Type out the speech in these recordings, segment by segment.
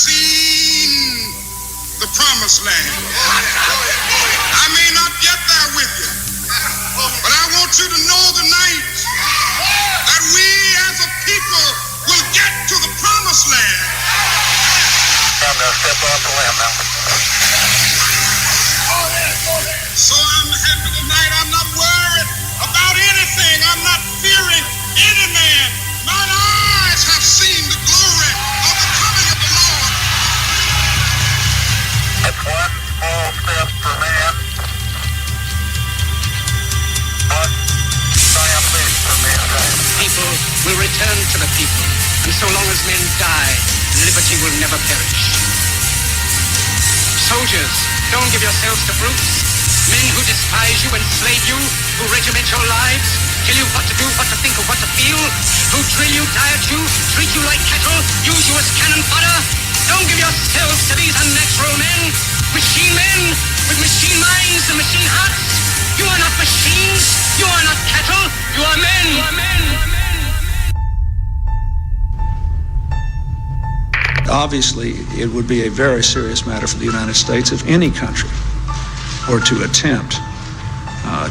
seen the promised land. I may not get there with you, but I want you to know tonight that we as a people will get to the promised land. I'm going to step off the limb now. So I'm happy tonight. I'm not worried about anything. I'm not fearing any man. Mine eyes have seen the glory of the coming of the Lord. It's one small step for man, one giant leap for mankind. People will return to the people, and so long as men die, liberty will never perish. Soldiers, don't give yourselves to brutes. Men who despise you, enslave you, who regiment your lives, tell you what to do, what to think, or what to feel, who drill you, diet you, treat you like cattle, use you as cannon fodder. Don't give yourselves to these unnatural men with machine minds and machine hearts. You are not machines, you are not cattle, you are men. You are men. Obviously, it would be a very serious matter for the United States if any country were to attempt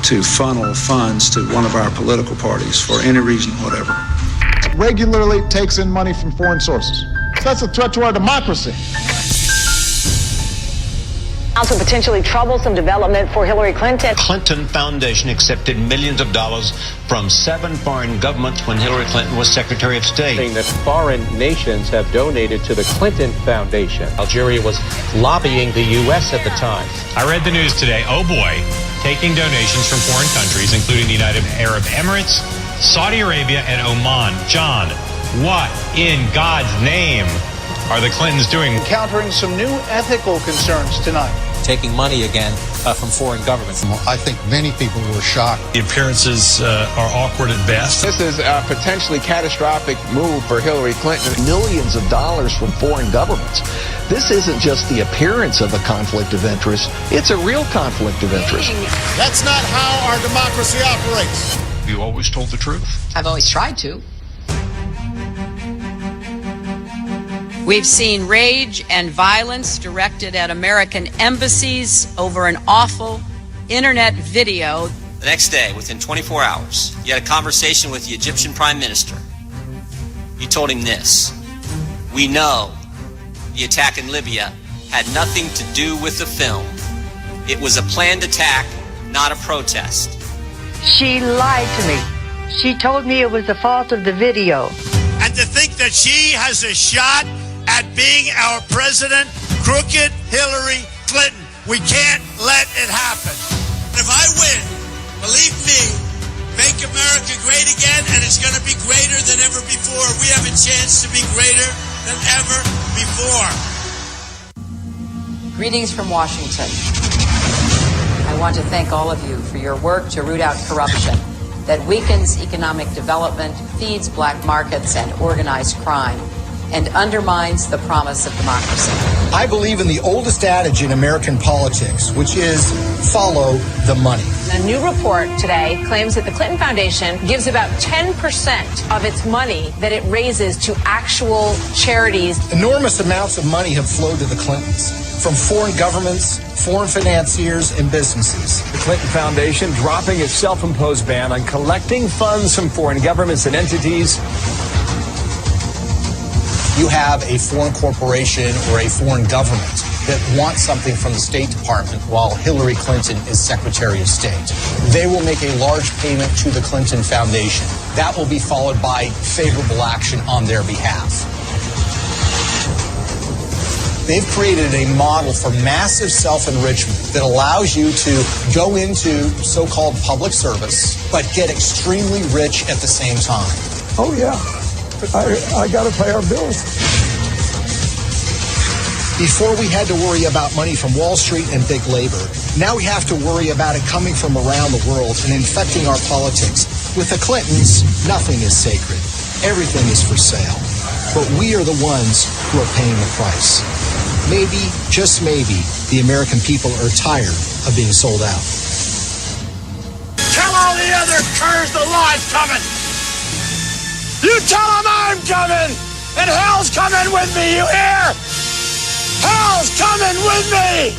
to funnel funds to one of our political parties for any reason whatever. Regularly takes in money from foreign sources. That's a threat to our democracy. Also potentially troublesome development for Hillary Clinton. Clinton Foundation accepted millions of dollars from 7 foreign governments when Hillary Clinton was Secretary of State. Saying that foreign nations have donated to the Clinton Foundation. Algeria was lobbying the U.S. at the time. I read the news today. Oh boy, taking donations from foreign countries, including the United Arab Emirates, Saudi Arabia, and Oman. John, what in God's name are the Clintons doing? Encountering some new ethical concerns tonight. Taking money again from foreign governments. I think many people were shocked. The appearances are awkward at best. This is a potentially catastrophic move for Hillary Clinton. Millions of dollars from foreign governments. This isn't just the appearance of a conflict of interest. It's a real conflict of interest. That's not how our democracy operates. You always told the truth? I've always tried to. We've seen rage and violence directed at American embassies over an awful internet video. The next day, within 24 hours, you had a conversation with the Egyptian Prime Minister. You told him this: we know the attack in Libya had nothing to do with the film. It was a planned attack, not a protest. She lied to me. She told me it was the fault of the video. And to think that she has a shot at being our president, crooked Hillary Clinton. We can't let it happen. If I win, believe me, make America great again, and it's going to be greater than ever before. We have a chance to be greater than ever before. Greetings from Washington. I want to thank all of you for your work to root out corruption that weakens economic development, feeds black markets and organized crime, and undermines the promise of democracy. I believe in the oldest adage in American politics, which is follow the money. A new report today claims that the Clinton Foundation gives about 10% of its money that it raises to actual charities. Enormous amounts of money have flowed to the Clintons from foreign governments, foreign financiers, and businesses. The Clinton Foundation dropping its self-imposed ban on collecting funds from foreign governments and entities. You have a foreign corporation or a foreign government that wants something from the State Department while Hillary Clinton is Secretary of State. They will make a large payment to the Clinton Foundation. That will be followed by favorable action on their behalf. They've created a model for massive self-enrichment that allows you to go into so-called public service, but get extremely rich at the same time. Oh, yeah. I got to pay our bills. Before we had to worry about money from Wall Street and big labor, now we have to worry about it coming from around the world and infecting our politics. With the Clintons, nothing is sacred. Everything is for sale. But we are the ones who are paying the price. Maybe, just maybe, the American people are tired of being sold out. Tell all the other curs the law's coming. You tell them I'm coming, and hell's coming with me, you hear? Hell's coming with me!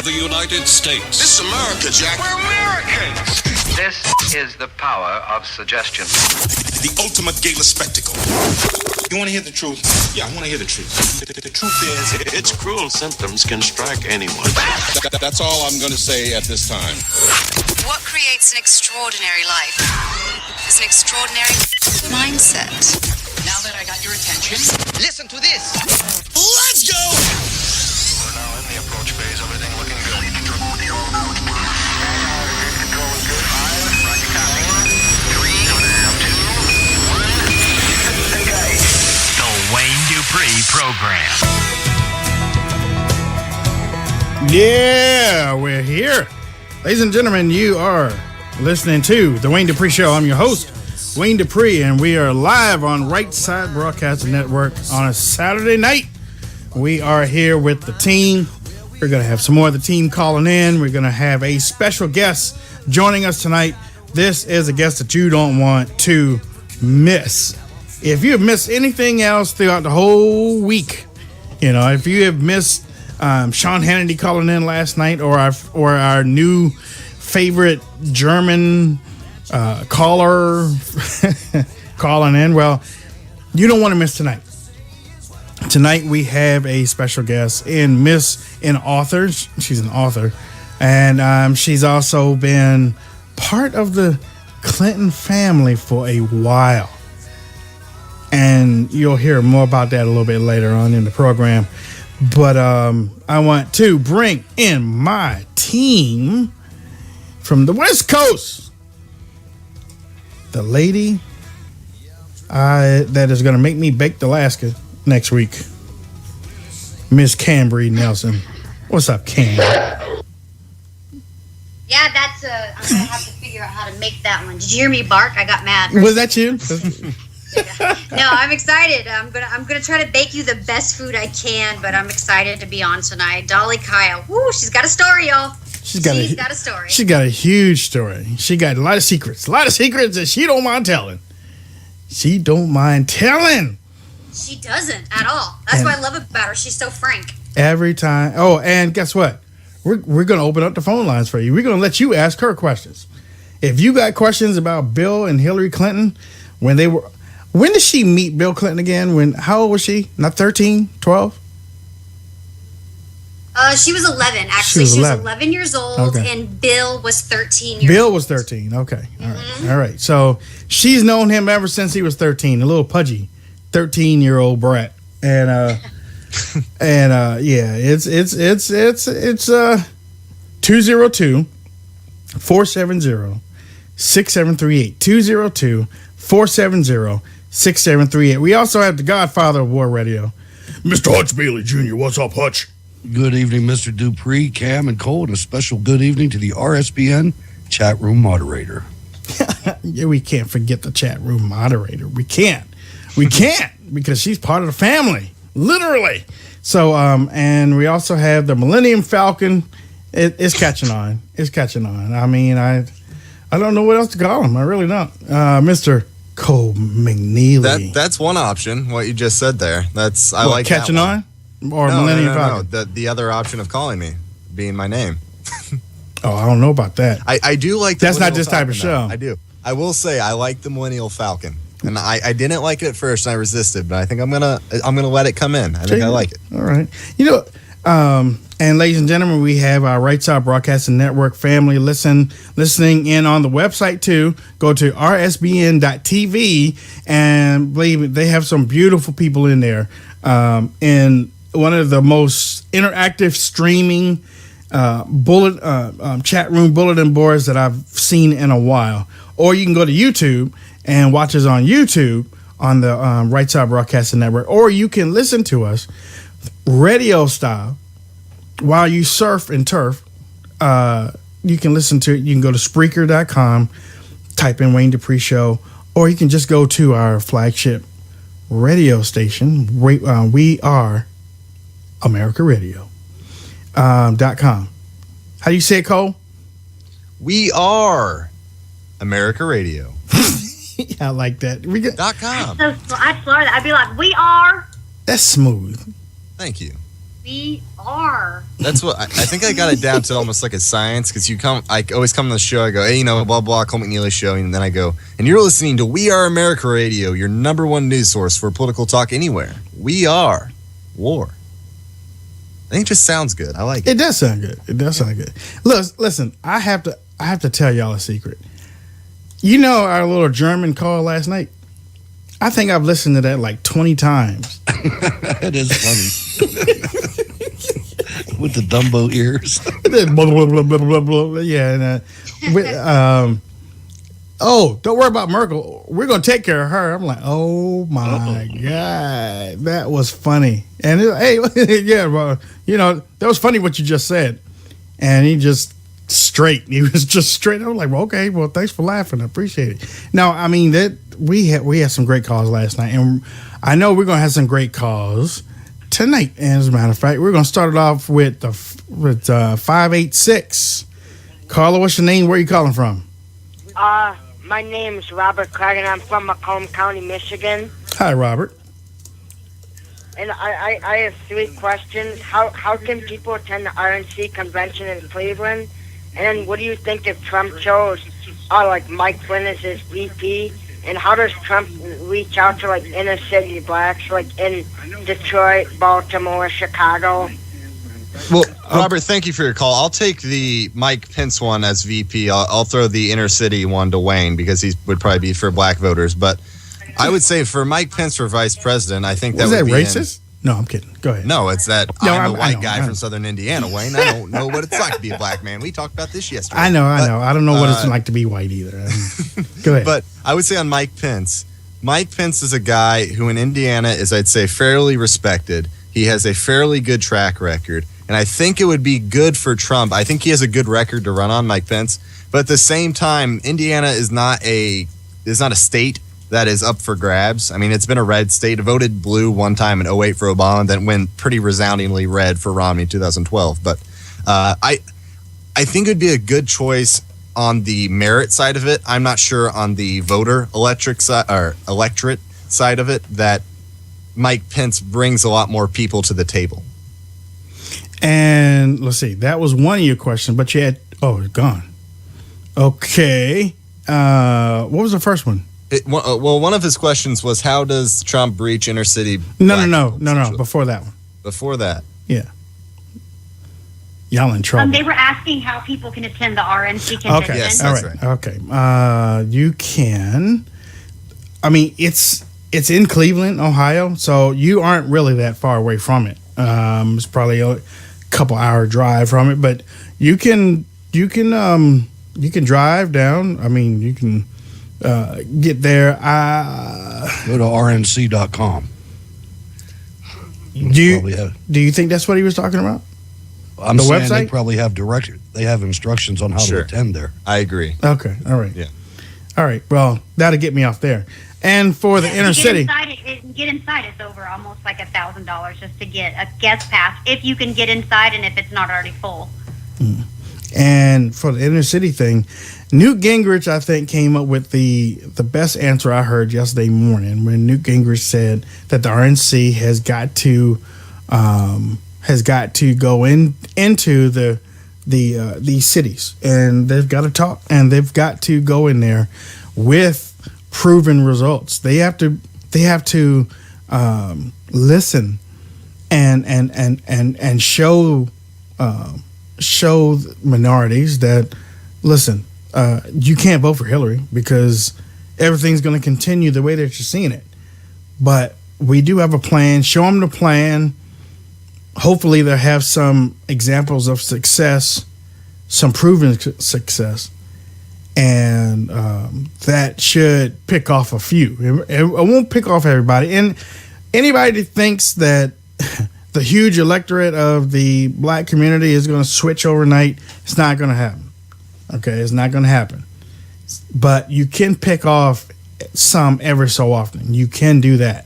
The United States. This is America, Jack. We're Americans! This is the power of suggestion. The ultimate gala spectacle. You want to hear the truth? Yeah, I want to hear the truth. The truth is, Its cruel symptoms can strike anyone. That's all I'm going to say at this time. What creates an extraordinary life is an extraordinary mindset. Now that I got your attention, listen to this. Let's go! We're now in the approach phase. Everything looking good. Control is good. 5, rocket copy. 3, 2, 1. Okay. The Wayne Dupree Program. Yeah, we're here. Ladies and gentlemen, you are listening to The Wayne Dupree Show. I'm your host, Wayne Dupree, and we are live on Right Side Broadcasting Network on a Saturday night. We are here with the team. We're going to have some more of the team calling in. We're going to have a special guest joining us tonight. This is a guest that you don't want to miss. If you have missed anything else throughout the whole week, if you have missed Sean Hannity calling in last night, or our new favorite German caller calling in, well, you don't want to miss tonight. Tonight we have a special guest in author. She's an author, and she's also been part of the Clinton family for a while. And you'll hear more about that a little bit later on in the program. But I want to bring in my team from the West Coast. The lady that is going to make me bake Alaska next week. Miss Cambry Nelson. What's up, Cam? Yeah, that's I'm going to have to figure out how to make that one. Did you hear me bark? I got mad. Was that you? No, I'm excited. I'm gonna try to bake you the best food I can, but I'm excited to be on tonight. Dolly Kyle. Woo, she's got a story, y'all. She's got a story. She got a huge story. She got a lot of secrets that she don't mind telling. She don't mind telling. She doesn't at all. That's what I love about her. She's so frank. Every time. Oh, and guess what? We're gonna open up the phone lines for you. We're gonna let you ask her questions. If you got questions about Bill and Hillary Clinton when they were. When did she meet Bill Clinton again? How old was she? Not 13, 12? She was 11, actually. She was 11 years old, okay. And Bill was 13 years old. Bill was 13, okay. All right. So she's known him ever since he was 13, a little pudgy 13-year-old brat. And yeah, it's 202-470-6738. 202-470-6738. We also have the Godfather of War Radio, Mr. Hutch Bailey Jr. What's up, Hutch? Good evening, Mr. Dupree, Cam, and Cole, and a special good evening to the RSBN chat room moderator. Yeah, we can't forget the chat room moderator. We can't because she's part of the family, literally. So, and we also have the Millennium Falcon. It's catching on. It's catching on. I mean, I don't know what else to call him. I really don't. Mr. Cole McNeely. That's one option. What you just said there. I like catching that on, or Millennium Falcon. No. The other option of calling me being my name. Oh, I don't know about that. I do like. That's not this type of show. I do. I will say I like the Millennial Falcon, and I didn't like it at first, and I resisted, but I think I'm gonna let it come in. I think I like it. All right. And ladies and gentlemen, we have our Right Side Broadcasting Network family listening in on the website too. Go to rsbn.tv, and believe me, they have some beautiful people in there. In one of the most interactive streaming chat room bulletin boards that I've seen in a while. Or you can go to YouTube and watch us on YouTube on the Right Side Broadcasting Network, or you can listen to us radio style. While you surf and turf, you can listen to it. You can go to Spreaker.com, type in Wayne Dupree Show, or you can just go to our flagship radio station. We are America Radio. .com. How do you say it, Cole? We are America Radio. I like that. .com. I'd slur that. I'd be like, we are. That's smooth. Thank you. We are. That's what I think. I got it down to almost like a science because I always come on the show. I go, hey, blah blah, Cole McNeely show, and then I go, and you're listening to We Are America Radio, your #1 news source for political talk anywhere. We are war. I think it just sounds good. I like it. It does sound good. It does sound good. Listen. I have to tell y'all a secret. You know our little German call last night? I think I've listened to that like 20 times. It is funny. With the Dumbo ears. Yeah. Don't worry about Merkel. We're going to take care of her. I'm like, oh my God. That was funny. And yeah, well, that was funny what you just said. And he was just straight. I was like, well, okay, well, thanks for laughing. I appreciate it. Now, I mean, that we had some great calls last night, and I know we're going to have some great calls tonight. And as a matter of fact, we're going to start it off with 586. Caller, what's your name? Where are you calling from? My name is Robert Craig, and I'm from Macomb County, Michigan. Hi, Robert. And I have 3 questions. How can people attend the RNC convention in Cleveland? And then what do you think if Trump chose like Mike Flynn as his VP? And how does Trump reach out to like inner city blacks like in Detroit, Baltimore, Chicago? Well, Robert, thank you for your call. I'll take the Mike Pence one as VP. I'll throw the inner city one to Wayne because he would probably be for black voters. But I would say for Mike Pence for vice president, I think that would be racist? No, I'm kidding. Go ahead. No, it's that I'm a white guy from southern Indiana, Wayne. I don't know what it's like to be a black man. We talked about this yesterday. I know. I don't know what it's like to be white either. Go ahead. But I would say on Mike Pence is a guy who in Indiana is, I'd say, fairly respected. He has a fairly good track record. And I think it would be good for Trump. I think he has a good record to run on, Mike Pence. But at the same time, Indiana is not a state that is up for grabs. I mean, it's been a red state. It voted blue one time in 2008 for Obama, then went pretty resoundingly red for Romney in 2012. But I think it would be a good choice on the merit side of it. I'm not sure on the electorate side of it that Mike Pence brings a lot more people to the table. And let's see, that was one of your questions, but you had it's gone. Okay, what was the first one? One of his questions was, how does Trump breach inner city? No. Before that one. Before that. Yeah. Y'all in trouble. They were asking how people can attend the RNC convention. Okay. Yes, all that's right. right. Okay. You can. I mean, it's in Cleveland, Ohio, so you aren't really that far away from it. It's probably a couple hour drive from it, but you can drive down. I mean, you can get there. Go to rnc.com. Do you think that's what he was talking about? I'm the saying website? they probably have they have instructions on how to attend there. I agree. Okay. All right. Yeah. All right. Well, that'll get me off there. And for the inner city, get inside. It's over almost like $1,000 just to get a guest pass if you can get inside and if it's not already full. And for the inner city thing, Newt Gingrich, I think, came up with the best answer I heard yesterday morning when Newt Gingrich said that the RNC has got to go into these cities, and they've got to talk, and they've got to go in there with proven results. They have to listen and show minorities that listen. You can't vote for Hillary because everything's going to continue the way that you're seeing it. But we do have a plan. Show them the plan. Hopefully they'll have some examples of success, some proven success. And that should pick off a few. It won't pick off everybody. And anybody that thinks that the huge electorate of the black community is going to switch overnight, it's not going to happen. Okay, it's not going to happen. But you can pick off some every so often. You can do that.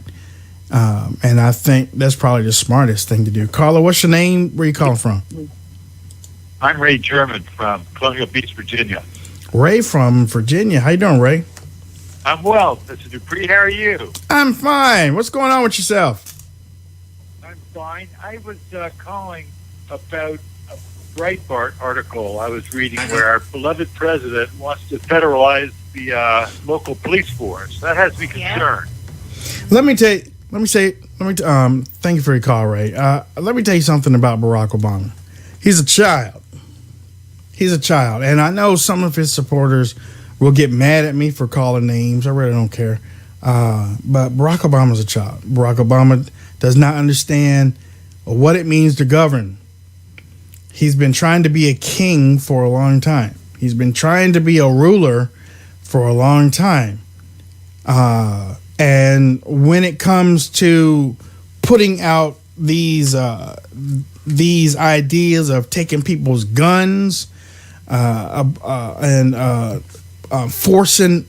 And I think that's probably the smartest thing to do. Carla, what's your name? Where are you calling from? I'm Ray German from Colonial Beach, Virginia. Ray from Virginia. How you doing, Ray? I'm well. Mr. Dupree, how are you? I'm fine. What's going on with yourself? I'm fine. I was calling about a Breitbart article I was reading where our beloved president wants to federalize the local police force. That has me concerned. Thank you for your call, Ray. Let me tell you something about Barack Obama. He's a child. And I know some of his supporters will get mad at me for calling names. I really don't care. But Barack Obama's a child. Barack Obama does not understand what it means to govern. He's been trying to be a king for a long time. He's been trying to be a ruler for a long time. And when it comes to putting out these ideas of taking people's guns and forcing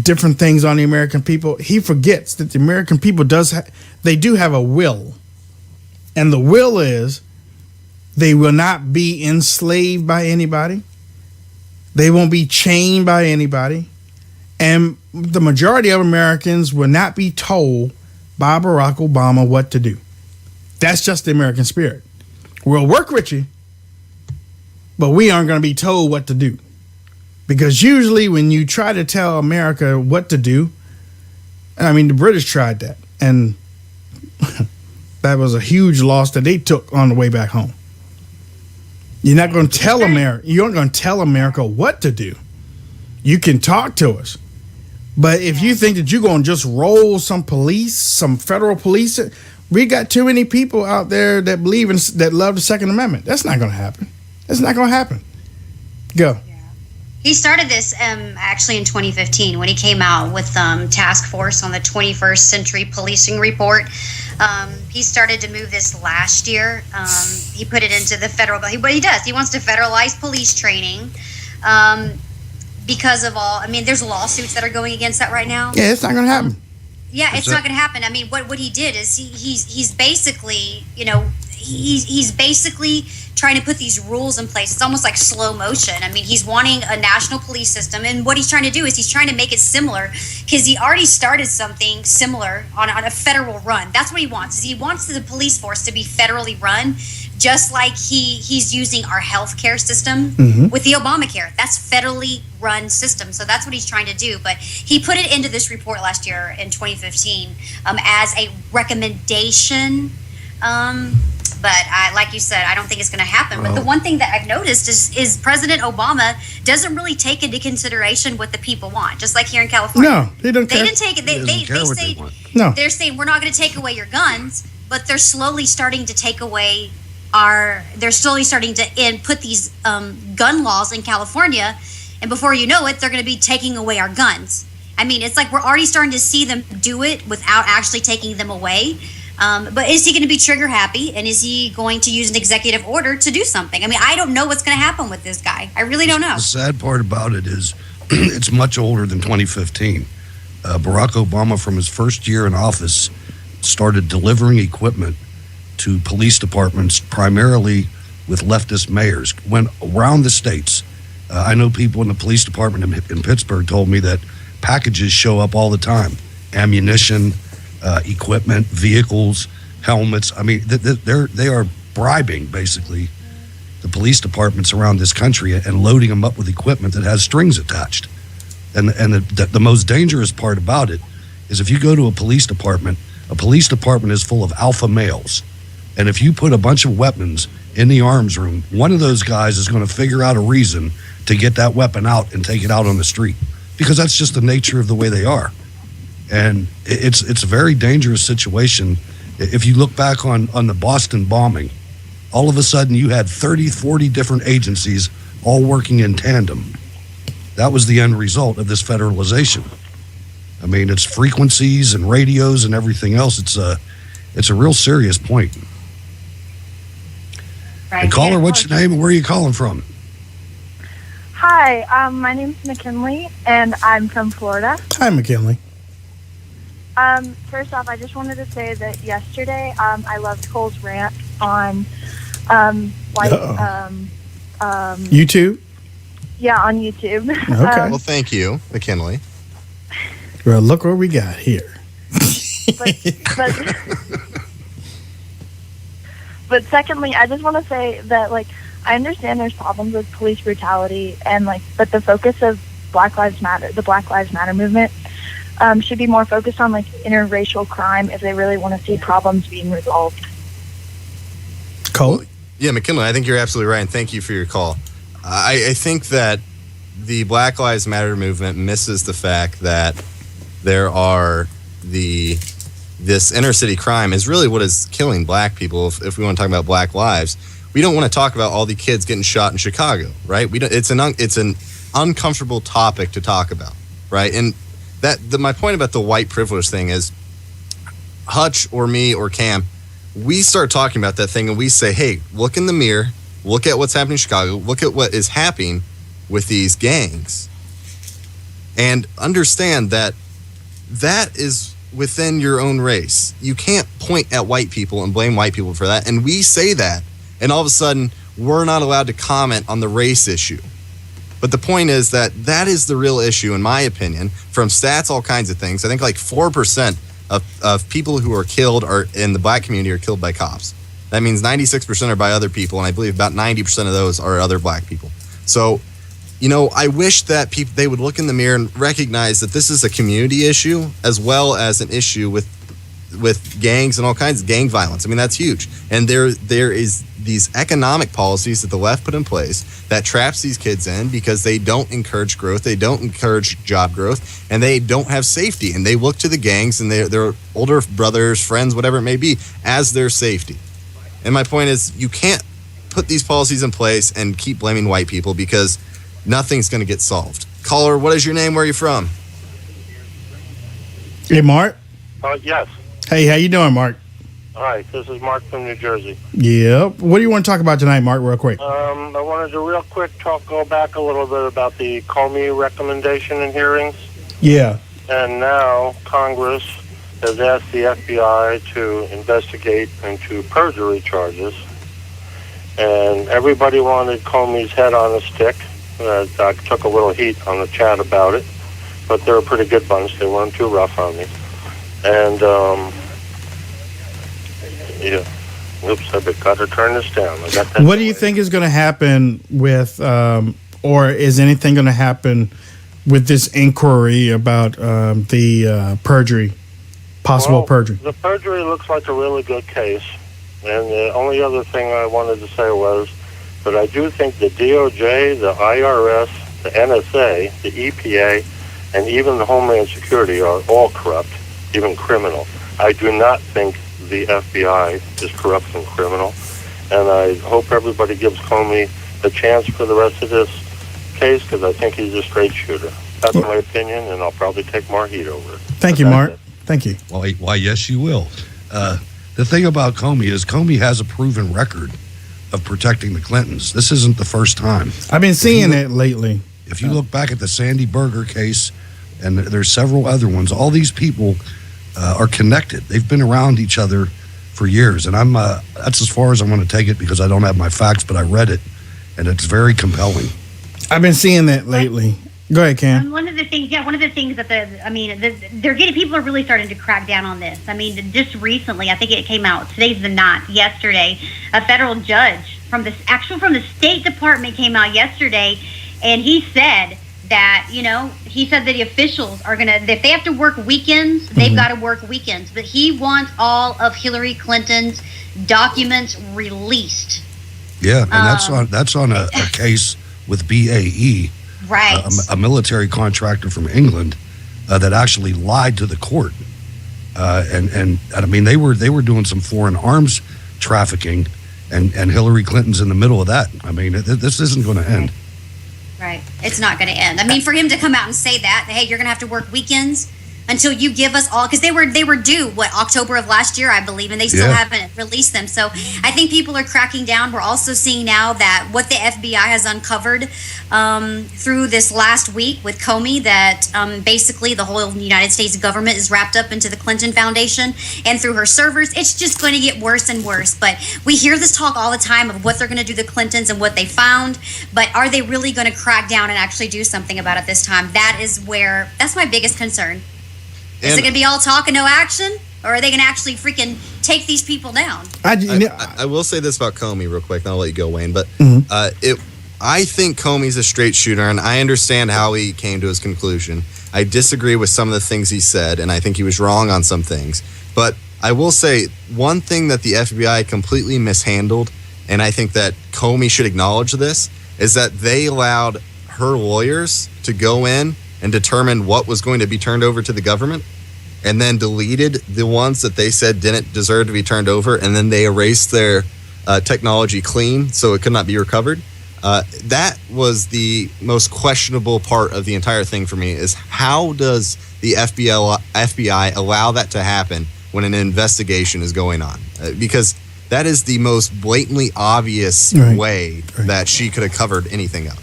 different things on the American people, he forgets that the American people do have a will, and the will is they will not be enslaved by anybody. They won't be chained by anybody. And the majority of Americans will not be told by Barack Obama what to do. That's just the American spirit. We'll work with you, but we aren't going to be told what to do. Because usually when you try to tell America what to do, I mean, the British tried that. And that was a huge loss that they took on the way back home. You're not going to tell America. You aren't going to tell America what to do. You can talk to us, but if you think that you're going to just roll some federal police, we got too many people out there that believe in that love the Second Amendment. That's not going to happen. That's not going to happen. Go. He started this actually in 2015 when he came out with Task Force on the 21st Century Policing Report. He started to move this last year. He put it into the federal, but he does. He wants to federalize police training because of there's lawsuits that are going against that right now. Yeah, it's not going to happen. It's not going to happen. I mean, what he did is he's basically, he's basically trying to put these rules in place. It's almost like slow motion. I mean, he's wanting a national police system, and what he's trying to do is he's trying to make it similar, because he already started something similar on a federal run. That's what he wants. Is he wants the police force to be federally run, just like he's using our healthcare system with the Obamacare. That's federally run system. So that's what he's trying to do. But he put it into this report last year in 2015 as a recommendation. But like you said, I don't think it's going to happen. But the one thing that I've noticed is President Obama doesn't really take into consideration what the people want. Just like here in California. No, he doesn't care. They didn't take it. They say they're saying we're not going to take away your guns, but they're slowly starting to take away they're slowly starting to put these gun laws in California, and before you know it, they're going to be taking away our guns. I mean, it's like we're already starting to see them do it without actually taking them away. But is he going to be trigger happy, and is he going to use an executive order to do something? I mean, I don't know what's going to happen with this guy. I really don't know. The sad part about it is it's much older than 2015. Barack Obama, from his first year in office, started delivering equipment to police departments, primarily with leftist mayors. Went around the states. I know people in the police department in Pittsburgh told me that packages show up all the time. Ammunition, equipment, vehicles, helmets. I mean, they are bribing, basically, the police departments around this country and loading them up with equipment that has strings attached. And the most dangerous part about it is if you go to a police department is full of alpha males. And if you put a bunch of weapons in the arms room, one of those guys is going to figure out a reason to get that weapon out and take it out on the street, because that's just the nature of the way they are. And it's a very dangerous situation. If you look back on the Boston bombing, all of a sudden you had 30, 40 different agencies all working in tandem. That was the end result of this federalization. I mean, it's frequencies and radios and everything else. It's a real serious point. Right. And caller, what's your name and where are you calling from? Hi, my name's McKinley, and I'm from Florida. Hi, McKinley. First off, I just wanted to say that yesterday, I loved Cole's rant on, YouTube? Yeah, on YouTube. Okay. Well, thank you, McKinley. Well, look what we got here. But secondly, I just want to say that, like, I understand there's problems with police brutality, and but the focus of Black Lives Matter, the Black Lives Matter movement, should be more focused on interracial crime if they really want to see problems being resolved. Cole? Yeah, McKinley, I think you're absolutely right, and thank you for your call. I think that the Black Lives Matter movement misses the fact that there are this inner city crime is really what is killing black people. If we want to talk about black lives, we don't want to talk about all the kids getting shot in Chicago, right? It's an uncomfortable topic to talk about, right? And my point about the white privilege thing is, Hutch or me or Cam, we start talking about that thing and we say, hey, look in the mirror, look at what's happening in Chicago, look at what is happening with these gangs, and understand that is within your own race. You can't point at white people and blame white people for that. And we say that, and all of a sudden, we're not allowed to comment on the race issue. But the point is that is the real issue, in my opinion, from stats, all kinds of things. I think 4% of people who are killed in the black community are killed by cops. That means 96% are by other people, and I believe about 90% of those are other black people. So, I wish that they would look in the mirror and recognize that this is a community issue as well as an issue with gangs and all kinds of gang violence. I mean, that's huge. And there is these economic policies that the left put in place that traps these kids in because they don't encourage growth, they don't encourage job growth, and they don't have safety. And they look to the gangs and their older brothers, friends, whatever it may be, as their safety. And my point is, you can't put these policies in place and keep blaming white people because nothing's going to get solved. Caller, what is your name? Where are you from? Hey, Mark. Yes. Hey, how you doing, Mark? All right, this is Mark from New Jersey. Yep. What do you want to talk about tonight, Mark, real quick? I wanted to real quick go back a little bit about the Comey recommendation and hearings. Yeah. And now Congress has asked the FBI to investigate into perjury charges. And everybody wanted Comey's head on a stick. I took a little heat on the chat about it, but they're a pretty good bunch. They weren't too rough on me. And, yeah. Oops, I got to turn this down. I got that. What do you think is going to happen with, or is anything going to happen with this inquiry about the perjury, possible perjury? The perjury looks like a really good case. And the only other thing I wanted to say was that I do think the DOJ, the IRS, the NSA, the EPA, and even the Homeland Security are all corrupt, even criminal. I do not think the FBI is corrupt and criminal, and I hope everybody gives Comey a chance for the rest of this case because I think he's a straight shooter. That's my opinion, and I'll probably take more heat over it. Thank you, Mark. Thank you. Why, yes, you will. The thing about Comey is Comey has a proven record of protecting the Clintons. This isn't the first time. I've been seeing it lately. If you look back at the Sandy Berger case, and there's several other ones, all these people are connected. They've been around each other for years, and that's as far as I want to take it because I don't have my facts, but I read it, and it's very compelling. I've been seeing that lately. Go ahead, Cam. One of the things that people are really starting to crack down on this. I mean, just recently, I think it came out, today's the 9th, yesterday, a federal judge from the State Department came out yesterday, and he said that, the officials are if they have to work weekends, they've got to work weekends. But he wants all of Hillary Clinton's documents released. Yeah, and that's on a case with BAE. Right. A military contractor from England that actually lied to the court. And I mean, they were doing some foreign arms trafficking, and Hillary Clinton's in the middle of that. I mean, this isn't going to end. Right. It's not going to end. I mean, for him to come out and say that, hey, you're going to have to work weekends until you give us all, because they were due, October of last year, I believe, and they still haven't released them. So I think people are cracking down. We're also seeing now that what the FBI has uncovered through this last week with Comey, that basically the whole United States government is wrapped up into the Clinton Foundation and through her servers. It's just going to get worse and worse. But we hear this talk all the time of what they're going to do to the Clintons and what they found. But are they really going to crack down and actually do something about it this time? That's my biggest concern. Is it going to be all talk and no action? Or are they going to actually freaking take these people down? I will say this about Comey real quick, then I'll let you go, Wayne. But I think Comey's a straight shooter, and I understand how he came to his conclusion. I disagree with some of the things he said, and I think he was wrong on some things. But I will say one thing that the FBI completely mishandled, and I think that Comey should acknowledge this, is that they allowed her lawyers to go in and determine what was going to be turned over to the government, and then deleted the ones that they said didn't deserve to be turned over, and then they erased their technology clean so it could not be recovered. That was the most questionable part of the entire thing for me, is how does the FBI allow that to happen when an investigation is going on? Because that is the most blatantly obvious way that she could have covered anything up.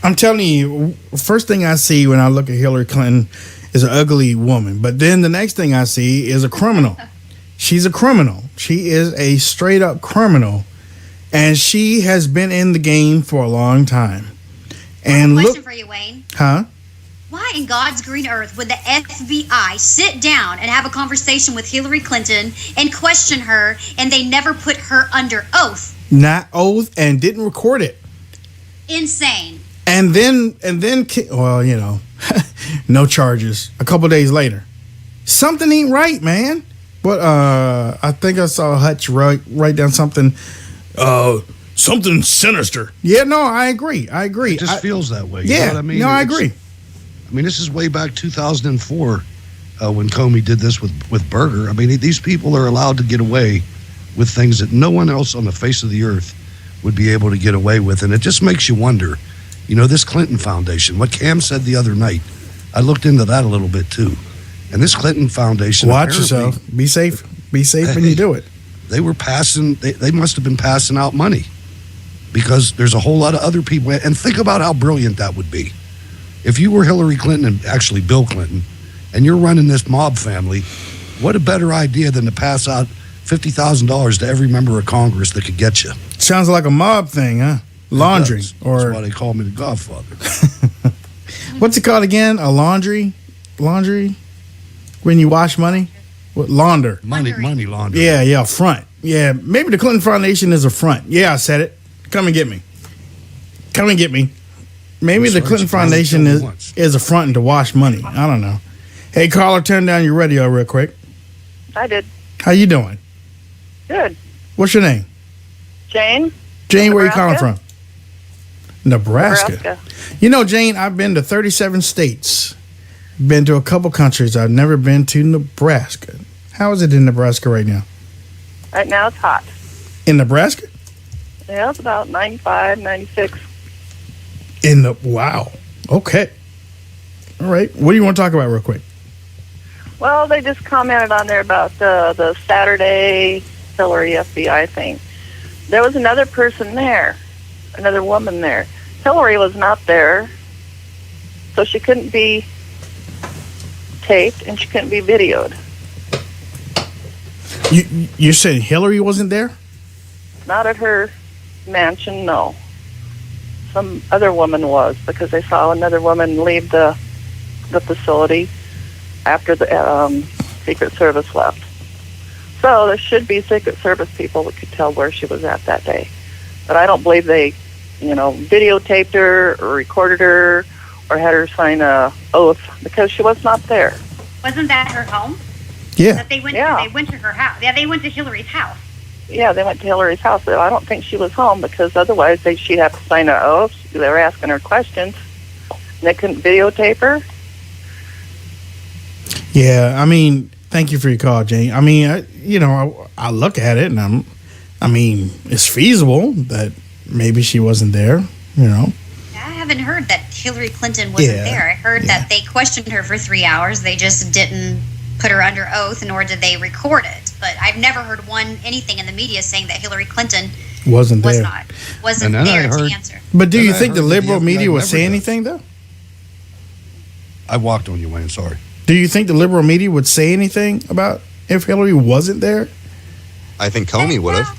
I'm telling you, first thing I see when I look at Hillary Clinton is an ugly woman. But then the next thing I see is a criminal. She's a criminal. She is a straight up criminal. And she has been in the game for a long time. And question for you, Wayne. Huh? Why in God's green earth would the FBI sit down and have a conversation with Hillary Clinton and question her, and they never put her under oath? Not oath, and didn't record it. Insane. And then, well, you know, no charges. A couple days later, something ain't right, man. But I think I saw Hutch write down something. Something sinister. Yeah, no, I agree. It just feels that way. You Yeah, know what I mean? no, I agree. I mean, this is way back 2004 when Comey did this with Berger. I mean, these people are allowed to get away with things that no one else on the face of the earth would be able to get away with. And it just makes you wonder, you know, this Clinton Foundation, what Cam said the other night, I looked into that a little bit too. And this Clinton Foundation, watch yourself. Be safe. Be safe when you do it. They were passing, they must have been passing out money, because there's a whole lot of other people. And think about how brilliant that would be. If you were Hillary Clinton and actually Bill Clinton, and you're running this mob family, what a better idea than to pass out $50,000 to every member of Congress that could get you. Sounds like a mob thing, huh? Laundry. That's why they call me the Godfather. What's it called again? A laundry? Laundry? When you wash money? What, launder? Money laundry. Yeah, front. Yeah, maybe the Clinton Foundation is a front. Yeah, I said it. Come and get me. Come and get me. Maybe the Clinton Foundation is a front to wash money. I don't know. Hey, caller, turn down your radio real quick. I did. How you doing? Good. What's your name? Jane. Jane, where are you calling from? Nebraska. You know, Jane, I've been to 37 states. Been to a couple countries. I've never been to Nebraska. How is it in Nebraska right now? Right now it's hot. In Nebraska? Yeah, it's about 95, 96. Wow. Okay. All right. What do you want to talk about real quick? Well, they just commented on there about the Saturday Hillary FBI thing. There was another person there, another woman there. Hillary was not there, so she couldn't be taped and she couldn't be videoed. You said Hillary wasn't there? Not at her mansion, no. Some other woman was, because they saw another woman leave the facility after the Secret Service left. So there should be Secret Service people that could tell where she was at that day. But I don't believe they, videotaped her or recorded her or had her sign a oath, because she was not there. Wasn't that her home? Yeah. That they went to her house. Yeah, they went to Hillary's house. Yeah, they went to Hillary's house. But I don't think she was home, because otherwise she'd have to sign an oath. They were asking her questions. And they couldn't videotape her. Yeah, I mean, thank you for your call, Jane. I mean, I look at it and it's feasible that maybe she wasn't there, I haven't heard that Hillary Clinton wasn't there. I heard that they questioned her for 3 hours. They just didn't put her under oath, nor did they record it. But I've never heard anything in the media saying that Hillary Clinton wasn't there to answer. But do you think the liberal media would say anything, though? I walked on you, Wayne. Sorry. Do you think the liberal media would say anything about if Hillary wasn't there? I think Comey would have.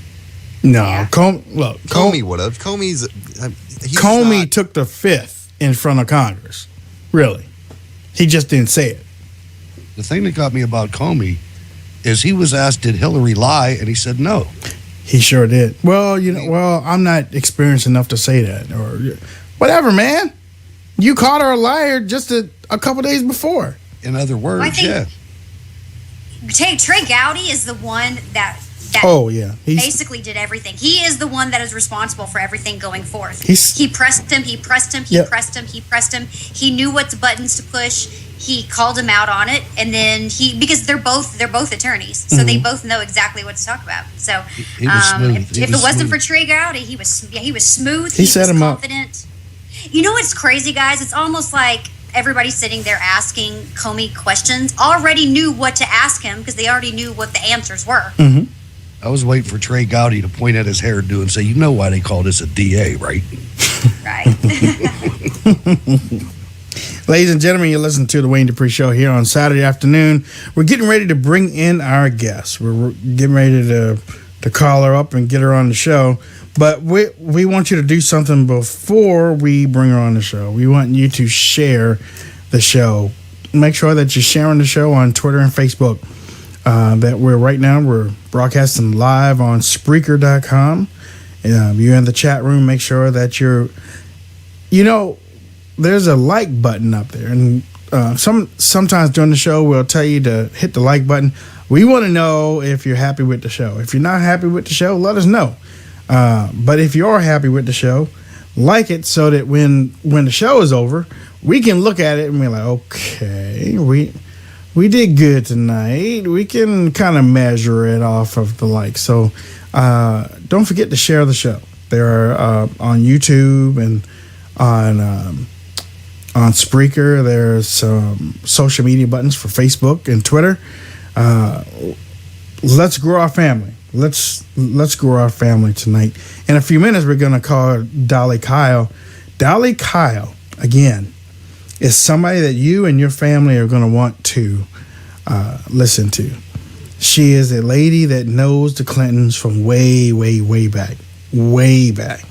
No, Comey would have. Comey took the fifth in front of Congress. Really. He just didn't say it. The thing that got me about Comey is he was asked, did Hillary lie? And he said no. He sure did. Well, I'm not experienced enough to say that, or whatever, man. You called her a liar just a couple days before. In other words, yeah. Trey Gowdy is the one that oh yeah, basically did everything. He is the one that is responsible for everything going forth. He pressed him. He knew what buttons to push. He called him out on it, and then because they're both attorneys, so they both know exactly what to talk about. So he was smooth. If it wasn't for Trey Gowdy, he was smooth. He set was him confident. You know what's crazy, guys? It's almost like everybody sitting there asking Comey questions already knew what to ask him because they already knew what the answers were. Mm-hmm. I was waiting for Trey Gowdy to point at his hairdo and say, you know why they call this a DA, right? Right. Ladies and gentlemen, you're listening to the Wayne Dupree Show here on Saturday afternoon. We're getting ready to bring in our guest. We're getting ready to call her up and get her on the show. But we want you to do something before we bring her on the show. We want you to share the show. Make sure that you're sharing the show on Twitter and Facebook. That we're broadcasting live on Spreaker.com. You're in the chat room. Make sure that there's a like button up there, and sometimes during the show we'll tell you to hit the like button. We want to know if you're happy with the show. If you're not happy with the show, let us know. But if you are happy with the show, like it so that when the show is over, we can look at it and be like, okay, we did good tonight. We can kind of measure it off of the like. So don't forget to share the show. They're on YouTube and on Spreaker. There's some social media buttons for Facebook and Twitter. Let's grow our family. Let's grow our family tonight. In a few minutes, we're going to call Dolly Kyle. Dolly Kyle, again, is somebody that you and your family are going to want to listen to. She is a lady that knows the Clintons from way, way, way back. Way back.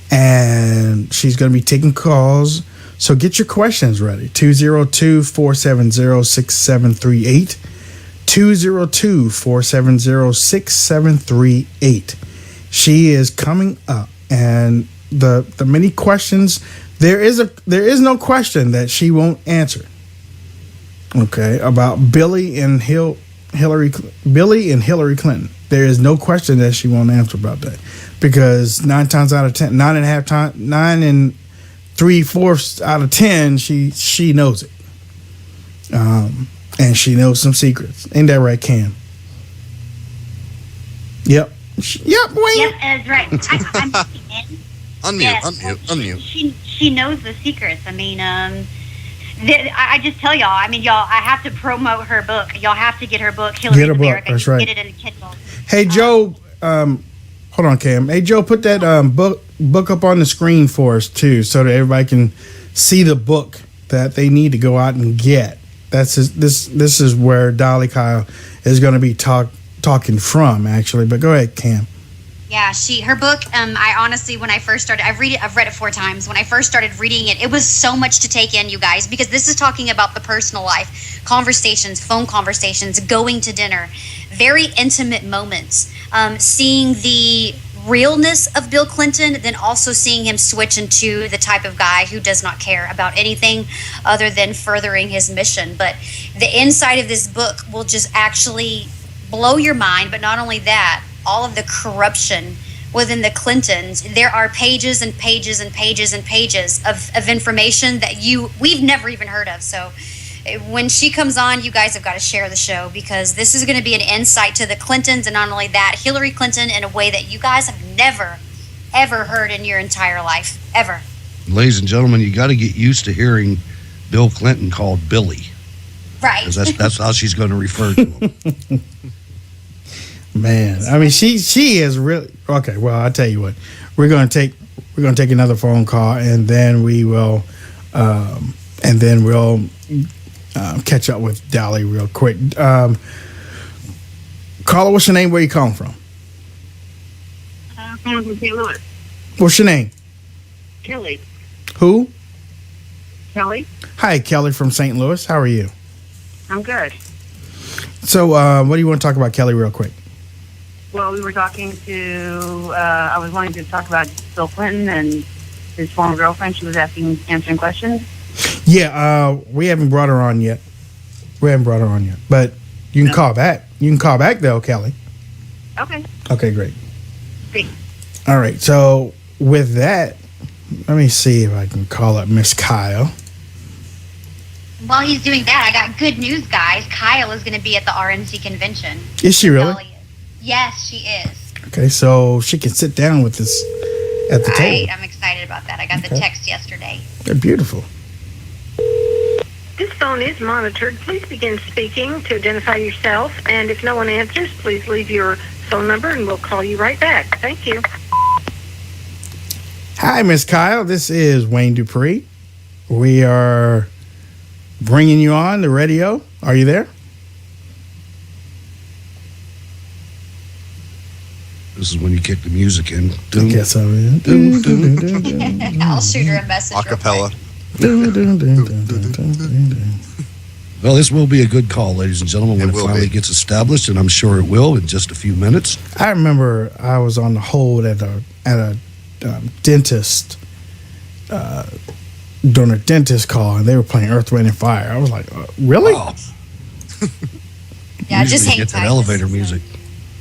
And she's going to be taking calls. So get your questions ready. 202-470-6738. 202-470-6738. She is coming up, and the many questions, there is no question that she won't answer. Okay, about Billy and Hillary Clinton. There is no question that she won't answer about that, because 9 and 3/4 out of 10, she knows it. And she knows some secrets. Ain't that right, Cam? Yep, Wayne. Yep, that's right. I'm Unmute. She knows the secrets. I mean, I just tell y'all. I mean, y'all. I have to promote her book. Y'all have to get her book, Hillary's America. That's right. Get it in Kindle. Hey, Joe. Hold on, Cam. Hey, Joe. Put that book up on the screen for us too, so that everybody can see the book that they need to go out and get. This is where Dolly Kyle is going to be talking from, actually. But go ahead, Cam. Yeah, her book. I honestly, when I first started, I've read it 4 times. When I first started reading it, it was so much to take in, you guys, because this is talking about the personal life, conversations, phone conversations, going to dinner, very intimate moments, seeing the realness of Bill Clinton, then also seeing him switch into the type of guy who does not care about anything other than furthering his mission. But the inside of this book will just actually blow your mind. But not only that, all of the corruption within the Clintons. There are pages and pages and pages and pages of information that we've never even heard of. So when she comes on, you guys have got to share the show, because this is going to be an insight to the Clintons, and not only that, Hillary Clinton in a way that you guys have never, ever heard in your entire life, ever. Ladies and gentlemen, you got to get used to hearing Bill Clinton called Billy. Right. Because that's how she's going to refer to him. Man, I mean, she is really okay. Well, I'll tell you what, we're going to take another phone call, and then we'll catch up with Dolly real quick. Caller, what's your name? Where you calling from? I'm calling from St. Louis. What's your name? Kelly. Who? Kelly. Hi, Kelly from St. Louis. How are you? I'm good. So, what do you want to talk about, Kelly, real quick? Well, we were talking to, I was wanting to talk about Bill Clinton and his former girlfriend. She was answering questions. Yeah, we haven't brought her on yet. But you can call back. You can call back, though, Kelly. Okay. Okay, great. Thanks. All right, so with that, let me see if I can call up Miss Kyle. While he's doing that, I got good news, guys. Kyle is going to be at the RNC convention. Is she really? Dolly is. Yes, she is. Okay, so she can sit down with us at the table. I'm excited about that. I got the text yesterday. They're beautiful. This phone is monitored. Please begin speaking to identify yourself, and if no one answers, please leave your phone number and we'll call you right back. Thank you. Hi, Miss Kyle. This is Wayne Dupree. We are bringing you on the radio. Are you there? This is when you kick the music in. I guess I will. I'll shoot her a message. Acapella. Well, this will be a good call, ladies and gentlemen, when it finally gets established, and I'm sure it will in just a few minutes. I remember I was on the hold at a dentist during a dentist call, and they were playing Earth, Wind, and Fire. I was like, really? Wow. Yeah, just hang get that tight. elevator music.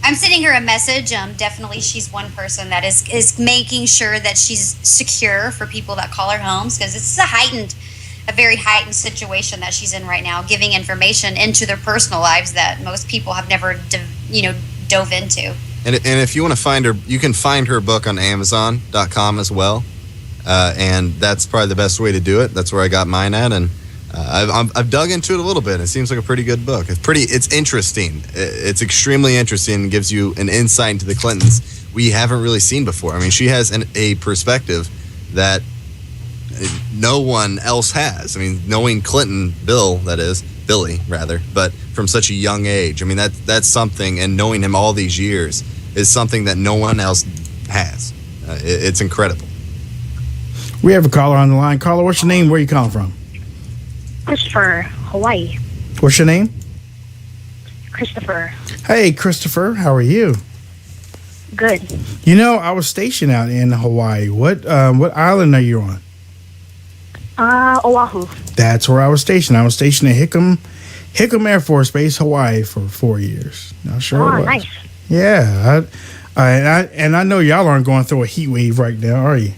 I'm sending her a message. Definitely, she's one person that is making sure that she's secure for people that call her homes, because it's a very heightened situation that she's in right now, giving information into their personal lives that most people have never, dove into. And if you want to find her, you can find her book on Amazon.com as well, and that's probably the best way to do it. That's where I got mine at, and I've dug into it a little bit. It seems like a pretty good book. It's interesting. It's extremely interesting and gives you an insight into the Clintons we haven't really seen before. I mean, she has a perspective that no one else has. I mean, knowing Billy, but from such a young age. I mean, that's something, and knowing him all these years is something that no one else has. It's incredible. We have a caller on the line. Caller, what's your name? Where are you calling from? Christopher, Hawaii. What's your name? Christopher. Hey, Christopher. How are you? Good. You know, I was stationed out in Hawaii. What island are you on? Oahu. That's where I was stationed. I was stationed at Hickam Air Force Base, Hawaii, for 4 years. Not sure. Oh, it was. nice. Yeah, I know y'all aren't going through a heat wave right now, are you?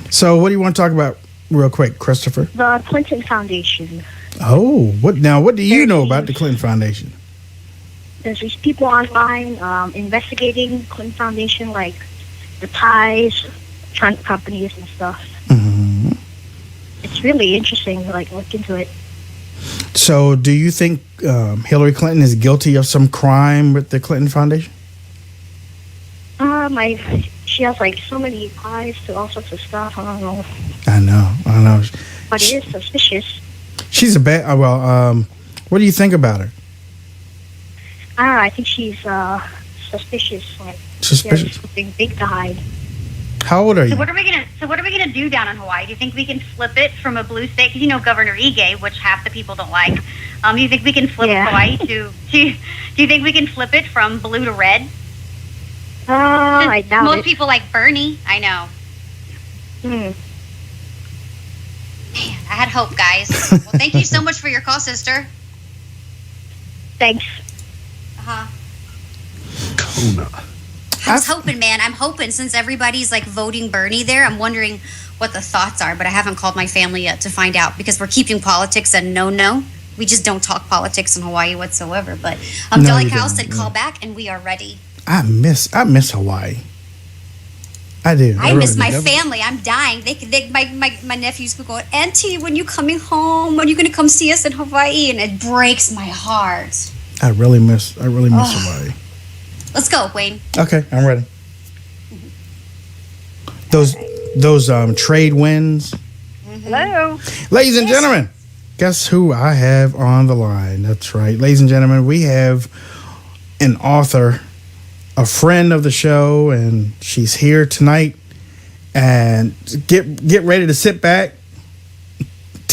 So, what do you want to talk about, real quick, Christopher? The Clinton Foundation. Oh, what do you know about the Clinton Foundation? There's these people online investigating Clinton Foundation, like the ties, front companies and stuff. Mm-hmm. It's really interesting. Like, look into it. So, do you think Hillary Clinton is guilty of some crime with the Clinton Foundation? She has like so many ties to all sorts of stuff. I don't know. I know. But it is suspicious. She's a bad. What do you think about her? I don't know. I think she's suspicious. Like, Suspicious. She has something big to hide. How old are you? So what are we gonna do down in Hawaii? Do you think we can flip it from a blue state? Because Governor Ige, which half the people don't like. Do you think we can flip Hawaii to? Do you think we can flip it from blue to red? I doubt Most it. people like Bernie. I know. Man, I had hope, guys. Well, thank you so much for your call, sister. Thanks. Kona. I was hoping, man. I'm hoping, since everybody's like voting Bernie there, I'm wondering what the thoughts are, but I haven't called my family yet to find out, because we're keeping politics a no. We just don't talk politics in Hawaii whatsoever. But Dolly Kyle said call back, and we are ready. I miss Hawaii. I do. I miss my family. I'm dying. My nephews were going, Auntie, when you coming home? When you going to come see us in Hawaii? And it breaks my heart. I really miss Hawaii. Let's go, Wayne. Okay, I'm ready. Those trade winds. Hello. Ladies and gentlemen, guess who I have on the line? That's right. Ladies and gentlemen, we have an author, a friend of the show, and she's here tonight. And get ready to sit back,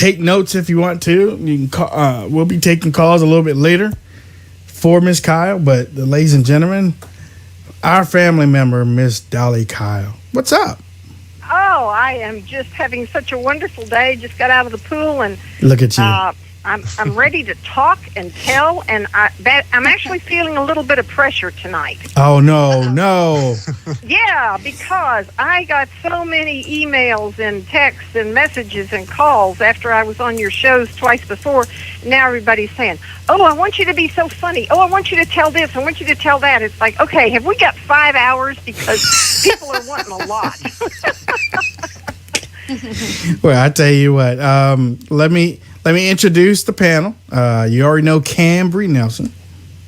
take notes if you want to. You can call, we'll be taking calls a little bit later for Miss Kyle. But ladies and gentlemen, our family member, Miss Dolly Kyle. What's up? Oh, I am just having such a wonderful day. Just got out of the pool and Look at you. I'm ready to talk and tell, and I'm actually feeling a little bit of pressure tonight. Oh, no. Yeah, because I got so many emails and texts and messages and calls after I was on your shows twice before. Now everybody's saying, oh, I want you to be so funny. Oh, I want you to tell this. I want you to tell that. It's like, okay, have we got 5 hours? Because people are wanting a lot. Well, I tell you what. Let me introduce the panel. You already know Cambry Nelson.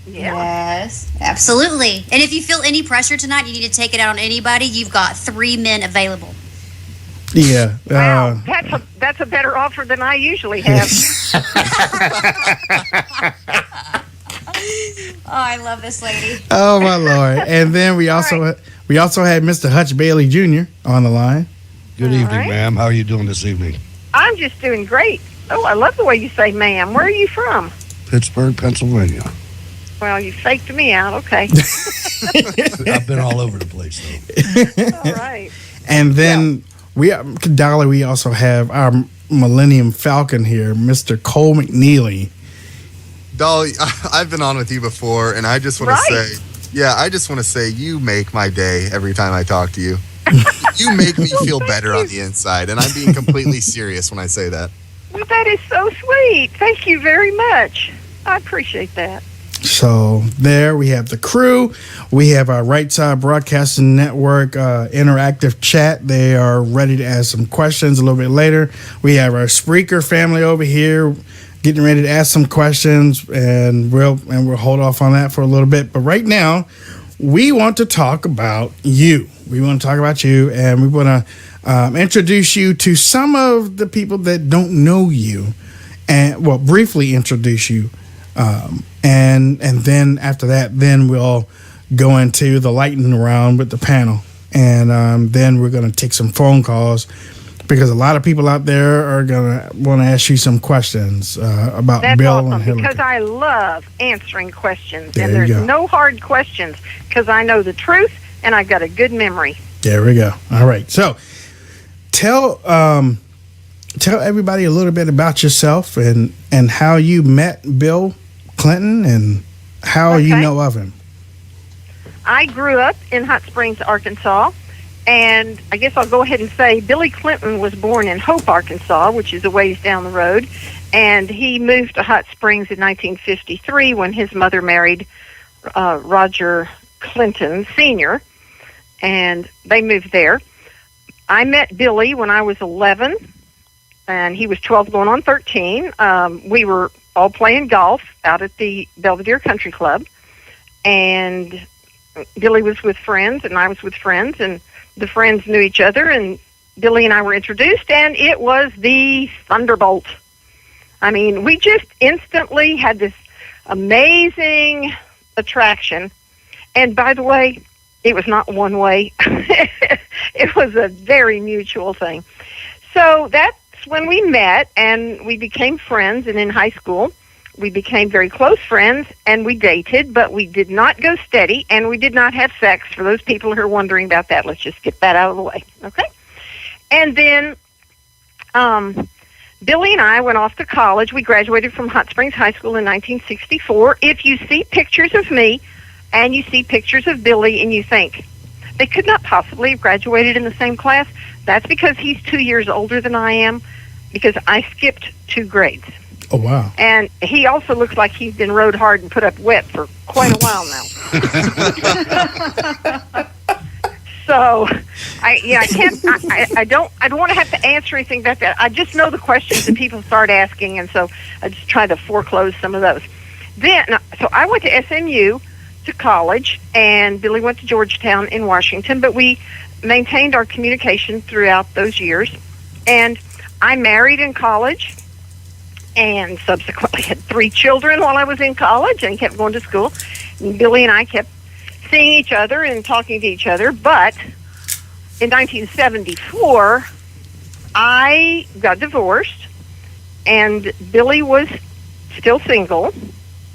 Yes, absolutely. And if you feel any pressure tonight, you need to take it out on anybody. You've got 3 men available. Yeah. Wow, that's a better offer than I usually have. Oh, I love this lady. Oh my Lord! And then we also had Mr. Hutch Bailey Jr. on the line. Good evening, ma'am. How are you doing this evening? I'm just doing great. Oh, I love the way you say ma'am. Where are you from? Pittsburgh, Pennsylvania. Well, you faked me out. Okay. I've been all over the place, though. All right. And then we also have our Millennium Falcon here, Mr. Cole McNeely. Dolly, I've been on with you before, and I just want to say, you make my day every time I talk to you. You make me feel better on the inside, and I'm being completely serious when I say that. Well, that is so sweet. Thank you very much. I appreciate that. So there we have the crew. We have our Right Side Broadcasting Network interactive chat. They are ready to ask some questions a little bit later. We have our Spreaker family over here getting ready to ask some questions, and we'll hold off on that for a little bit. But right now, we want to talk about you. We want to talk about you, and we want to introduce you to some of the people that don't know you, and briefly introduce you, and then after that, then we'll go into the lightning round with the panel, and then we're going to take some phone calls because a lot of people out there are going to want to ask you some questions about That's Bill awesome, and Hillary. because I love answering questions, There and you there's go. no hard questions because I know the truth and I've got a good memory. There we go. All right. So tell everybody a little bit about yourself and how you met Bill Clinton and how you know of him. I grew up in Hot Springs, Arkansas, and I guess I'll go ahead and say Billy Clinton was born in Hope, Arkansas, which is a ways down the road, and he moved to Hot Springs in 1953 when his mother married Roger Clinton Sr., and they moved there. I met Billy when I was 11, and he was 12 going on 13. We were all playing golf out at the Belvedere Country Club, and Billy was with friends, and I was with friends, and the friends knew each other, and Billy and I were introduced, and it was the Thunderbolt. I mean, we just instantly had this amazing attraction, and by the way, it was not one way. It was a very mutual thing. So that's when we met, and we became friends, and in high school, we became very close friends, and we dated, but we did not go steady, and we did not have sex. For those people who are wondering about that, let's just get that out of the way, okay? And then Billy and I went off to college. We graduated from Hot Springs High School in 1964. If you see pictures of me and you see pictures of Billy and you think, they could not possibly have graduated in the same class, that's because he's 2 years older than I am, because I skipped 2 grades. Oh, wow. And he also looks like he's been rode hard and put up wet for quite a while now. So, I don't want to have to answer anything about that. I just know the questions that people start asking, and so I just try to foreclose some of those. So I went to SMU to college, and Billy went to Georgetown in Washington, but we maintained our communication throughout those years. And I married in college, and subsequently had 3 children while I was in college and kept going to school. And Billy and I kept seeing each other and talking to each other, but in 1974, I got divorced, and Billy was still single.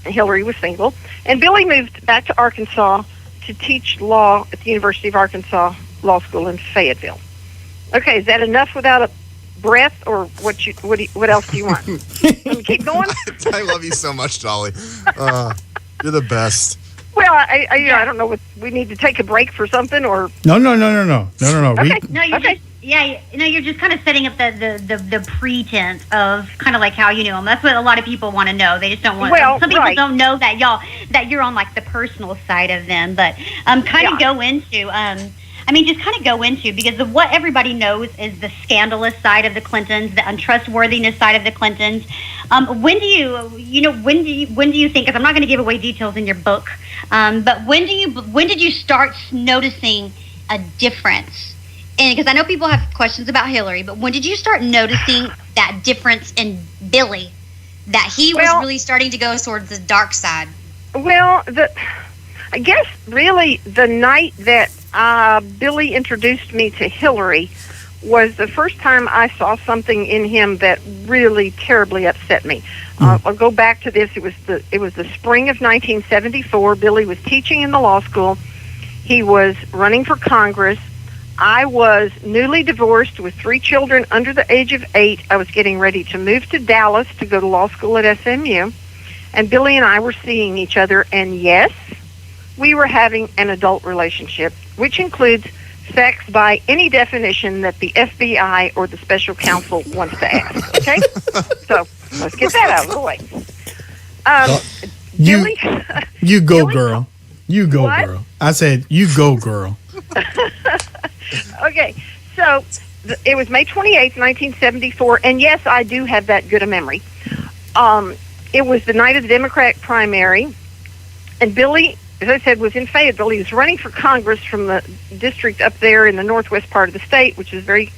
Hillary was single, and Billy moved back to Arkansas to teach law at the University of Arkansas Law School in Fayetteville. Okay, is that enough without a breath, or what else do you want? Let me keep going. I love you so much, Dolly. You're the best. Well, I don't know what we need to take a break for something, or No. Okay. No, you're just kind of setting up the pretense of kind of like how you knew him. That's what a lot of people want to know. They just don't want. Well, some people right. don't know that you're on like the personal side of them, but go into because of what everybody knows is the scandalous side of the Clintons, the untrustworthiness side of the Clintons. When do you think? Because I'm not going to give away details in your book, but when did you start noticing a difference? And because I know people have questions about Hillary, but when did you start noticing that difference in Billy, that he was really starting to go towards the dark side? Well, I guess really the night that Billy introduced me to Hillary was the first time I saw something in him that really terribly upset me. I'll go back to this. It was the spring of 1974. Billy was teaching in the law school. He was running for Congress. I was newly divorced with 3 children under the age of 8. I was getting ready to move to Dallas to go to law school at SMU. And Billy and I were seeing each other. And yes, we were having an adult relationship, which includes sex by any definition that the FBI or the special counsel wants to ask. Okay? So let's get that out of the way. Billy, you go, girl. You go, What? girl. I said, you go, girl. Okay, so it was May 28th, 1974, and yes, I do have that good a memory. It was the night of the Democratic primary, and Billy, as I said, was in Fayetteville. He was running for Congress from the district up there in the northwest part of the state, which is very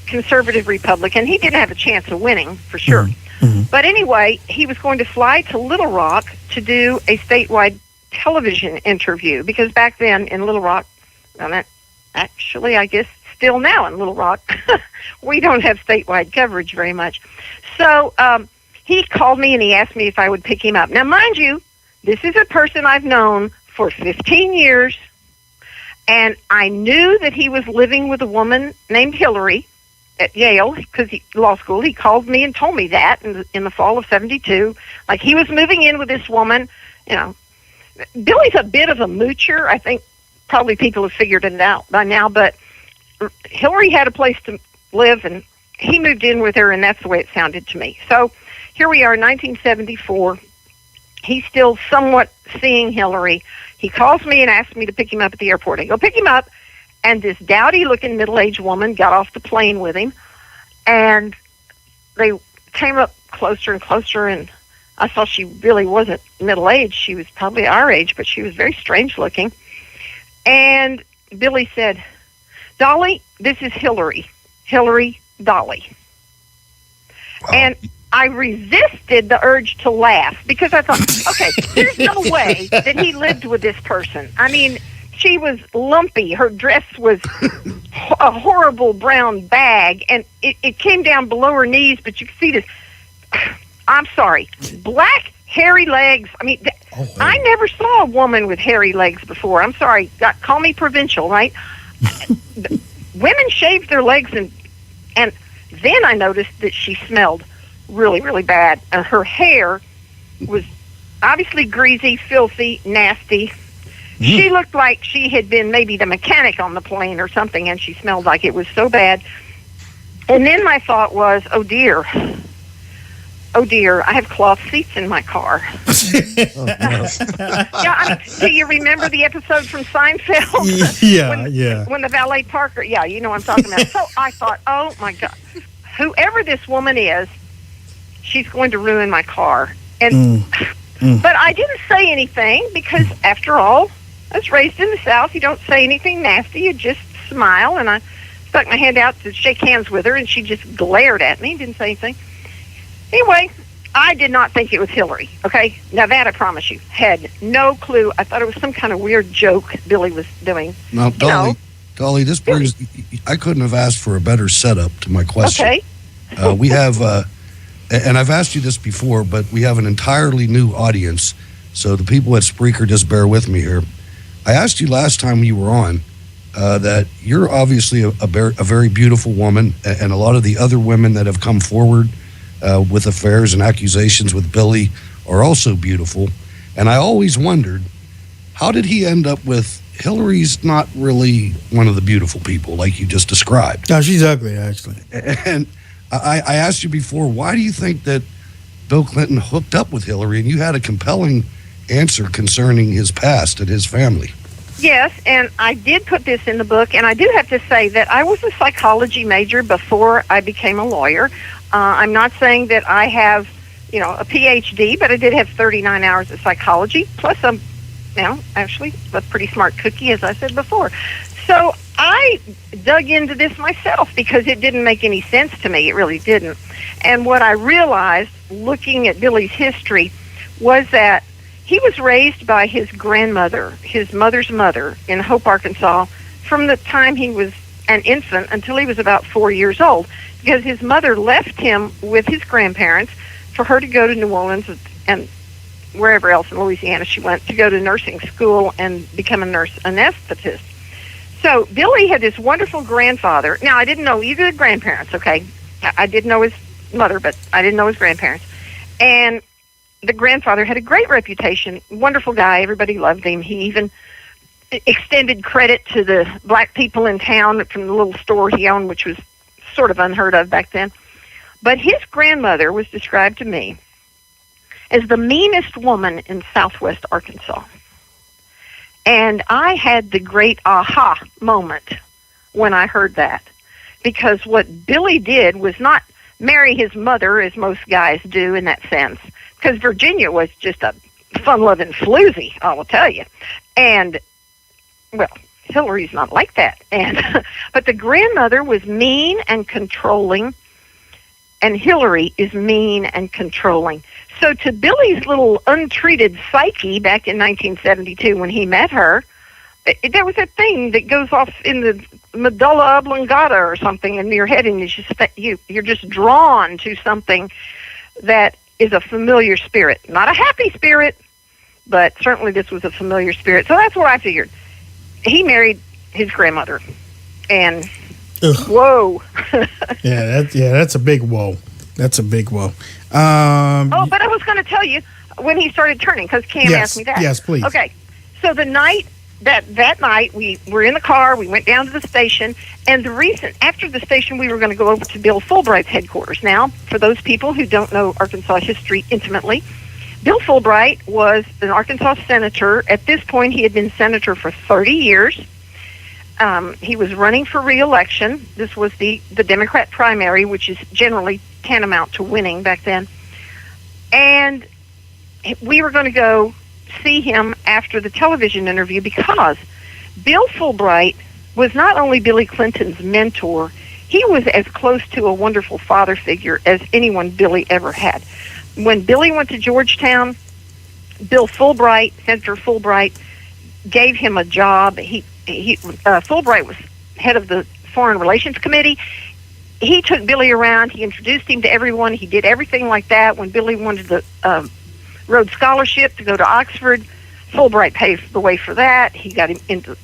conservative Republican. He didn't have a chance of winning, for sure. Mm-hmm. But anyway, he was going to fly to Little Rock to do a statewide television interview, because back then in Little Rock, actually, I guess still now in Little Rock, we don't have statewide coverage very much. So he called me and he asked me if I would pick him up. Now, mind you, this is a person I've known for 15 years, and I knew that he was living with a woman named Hillary at Yale, because law school. He called me and told me that in the fall of 72. Like, he was moving in with this woman. You know, Billy's a bit of a moocher. I think probably people have figured it out by now, but Hillary had a place to live, and he moved in with her, and that's the way it sounded to me. So here we are, 1974. He's still somewhat seeing Hillary. He calls me and asks me to pick him up at the airport. I go pick him up, and this dowdy-looking middle-aged woman got off the plane with him, and they came up closer and closer, and I saw she really wasn't middle-aged. She was probably our age, but she was very strange-looking. And Billy said, "Dolly, this is Hillary. Hillary, Dolly." Wow. And I resisted the urge to laugh, because I thought, okay, there's no way that he lived with this person. I mean, she was lumpy. Her dress was a horrible brown bag, and it came down below her knees, but you could see this, I'm sorry, black hairy legs. I mean, I never saw a woman with hairy legs before. I'm sorry. Call me provincial, right? Women shaved their legs, and then I noticed that she smelled really, really bad. And her hair was obviously greasy, filthy, nasty. She looked like she had been maybe the mechanic on the plane or something, and she smelled like it was so bad. And then my thought was, oh dear, I have cloth seats in my car. Yeah, I mean, do you remember the episode from Seinfeld? Yeah. When the valet parker, yeah, you know what I'm talking about. So I thought, oh my God, whoever this woman is, she's going to ruin my car. And but I didn't say anything, because after all, I was raised in the South. You don't say anything nasty, you just smile. And I stuck my hand out to shake hands with her, and she just glared at me, didn't say anything. Anyway, I did not think it was Hillary, okay? Now that I promise you. Had no clue. I thought it was some kind of weird joke Billy was doing. Now, Dolly, this brings, I couldn't have asked for a better setup to my question. Okay. We have and I've asked you this before, but we have an entirely new audience, so the people at Spreaker, just bear with me here. I asked you last time you were on that you're obviously a very beautiful woman, and a lot of the other women that have come forward with affairs and accusations with Billy are also beautiful. And I always wondered, how did he end up with Hillary's not really one of the beautiful people like you just described? No, she's ugly, actually. And I asked you before, why do you think that Bill Clinton hooked up with Hillary? And you had a compelling answer concerning his past and his family. Yes, and I did put this in the book, and I do have to say that I was a psychology major before I became a lawyer. I'm not saying that I have, a PhD, but I did have 39 hours of psychology, plus I'm, actually a pretty smart cookie, as I said before. So I dug into this myself because it didn't make any sense to me. It really didn't. And what I realized, looking at Billy's history, was that he was raised by his grandmother, his mother's mother, in Hope, Arkansas, from the time he was an infant until he was about 4 years old, because his mother left him with his grandparents for her to go to New Orleans and wherever else in Louisiana she went to go to nursing school and become a nurse anesthetist. So Billy had this wonderful grandfather. Now, I didn't know either of the grandparents, okay? I did know his mother, but I didn't know his grandparents. And the grandfather had a great reputation, wonderful guy. Everybody loved him. He even extended credit to the black people in town from the little store he owned, which was sort of unheard of back then. But his grandmother was described to me as the meanest woman in southwest Arkansas. And I had the great aha moment when I heard that, because what Billy did was not marry his mother, as most guys do in that sense, because Virginia was just a fun-loving floozy, I will tell you. And, well, Hillary's not like that. And but the grandmother was mean and controlling, and Hillary is mean and controlling. So to Billy's little untreated psyche back in 1972 when he met her, there was a thing that goes off in the medulla oblongata or something in your head, and you're just drawn to something that is a familiar spirit. Not a happy spirit, but certainly this was a familiar spirit. So that's what I figured. He married his grandmother, and whoa. That's a big whoa. That's a big whoa. But I was going to tell you when he started turning, because Cam asked me that. Yes, please. Okay, so the night that night we were in the car, we went down to the station, and the reason after the station we were going to go over to Bill Fulbright's headquarters. Now, for those people who don't know Arkansas history intimately, Bill Fulbright was an Arkansas senator. At this point, he had been senator for 30 years. He was running for re-election. This was the Democrat primary, which is generally tantamount to winning back then. And we were going to go see him after the television interview because Bill Fulbright was not only Billy Clinton's mentor, he was as close to a wonderful father figure as anyone Billy ever had. When Billy went to Georgetown, Senator Fulbright, gave him a job. Fulbright was head of the Foreign Relations Committee. He took Billy around. He introduced him to everyone. He did everything like that. When Billy wanted the Rhodes Scholarship to go to Oxford, Fulbright paved the way for that. He got him into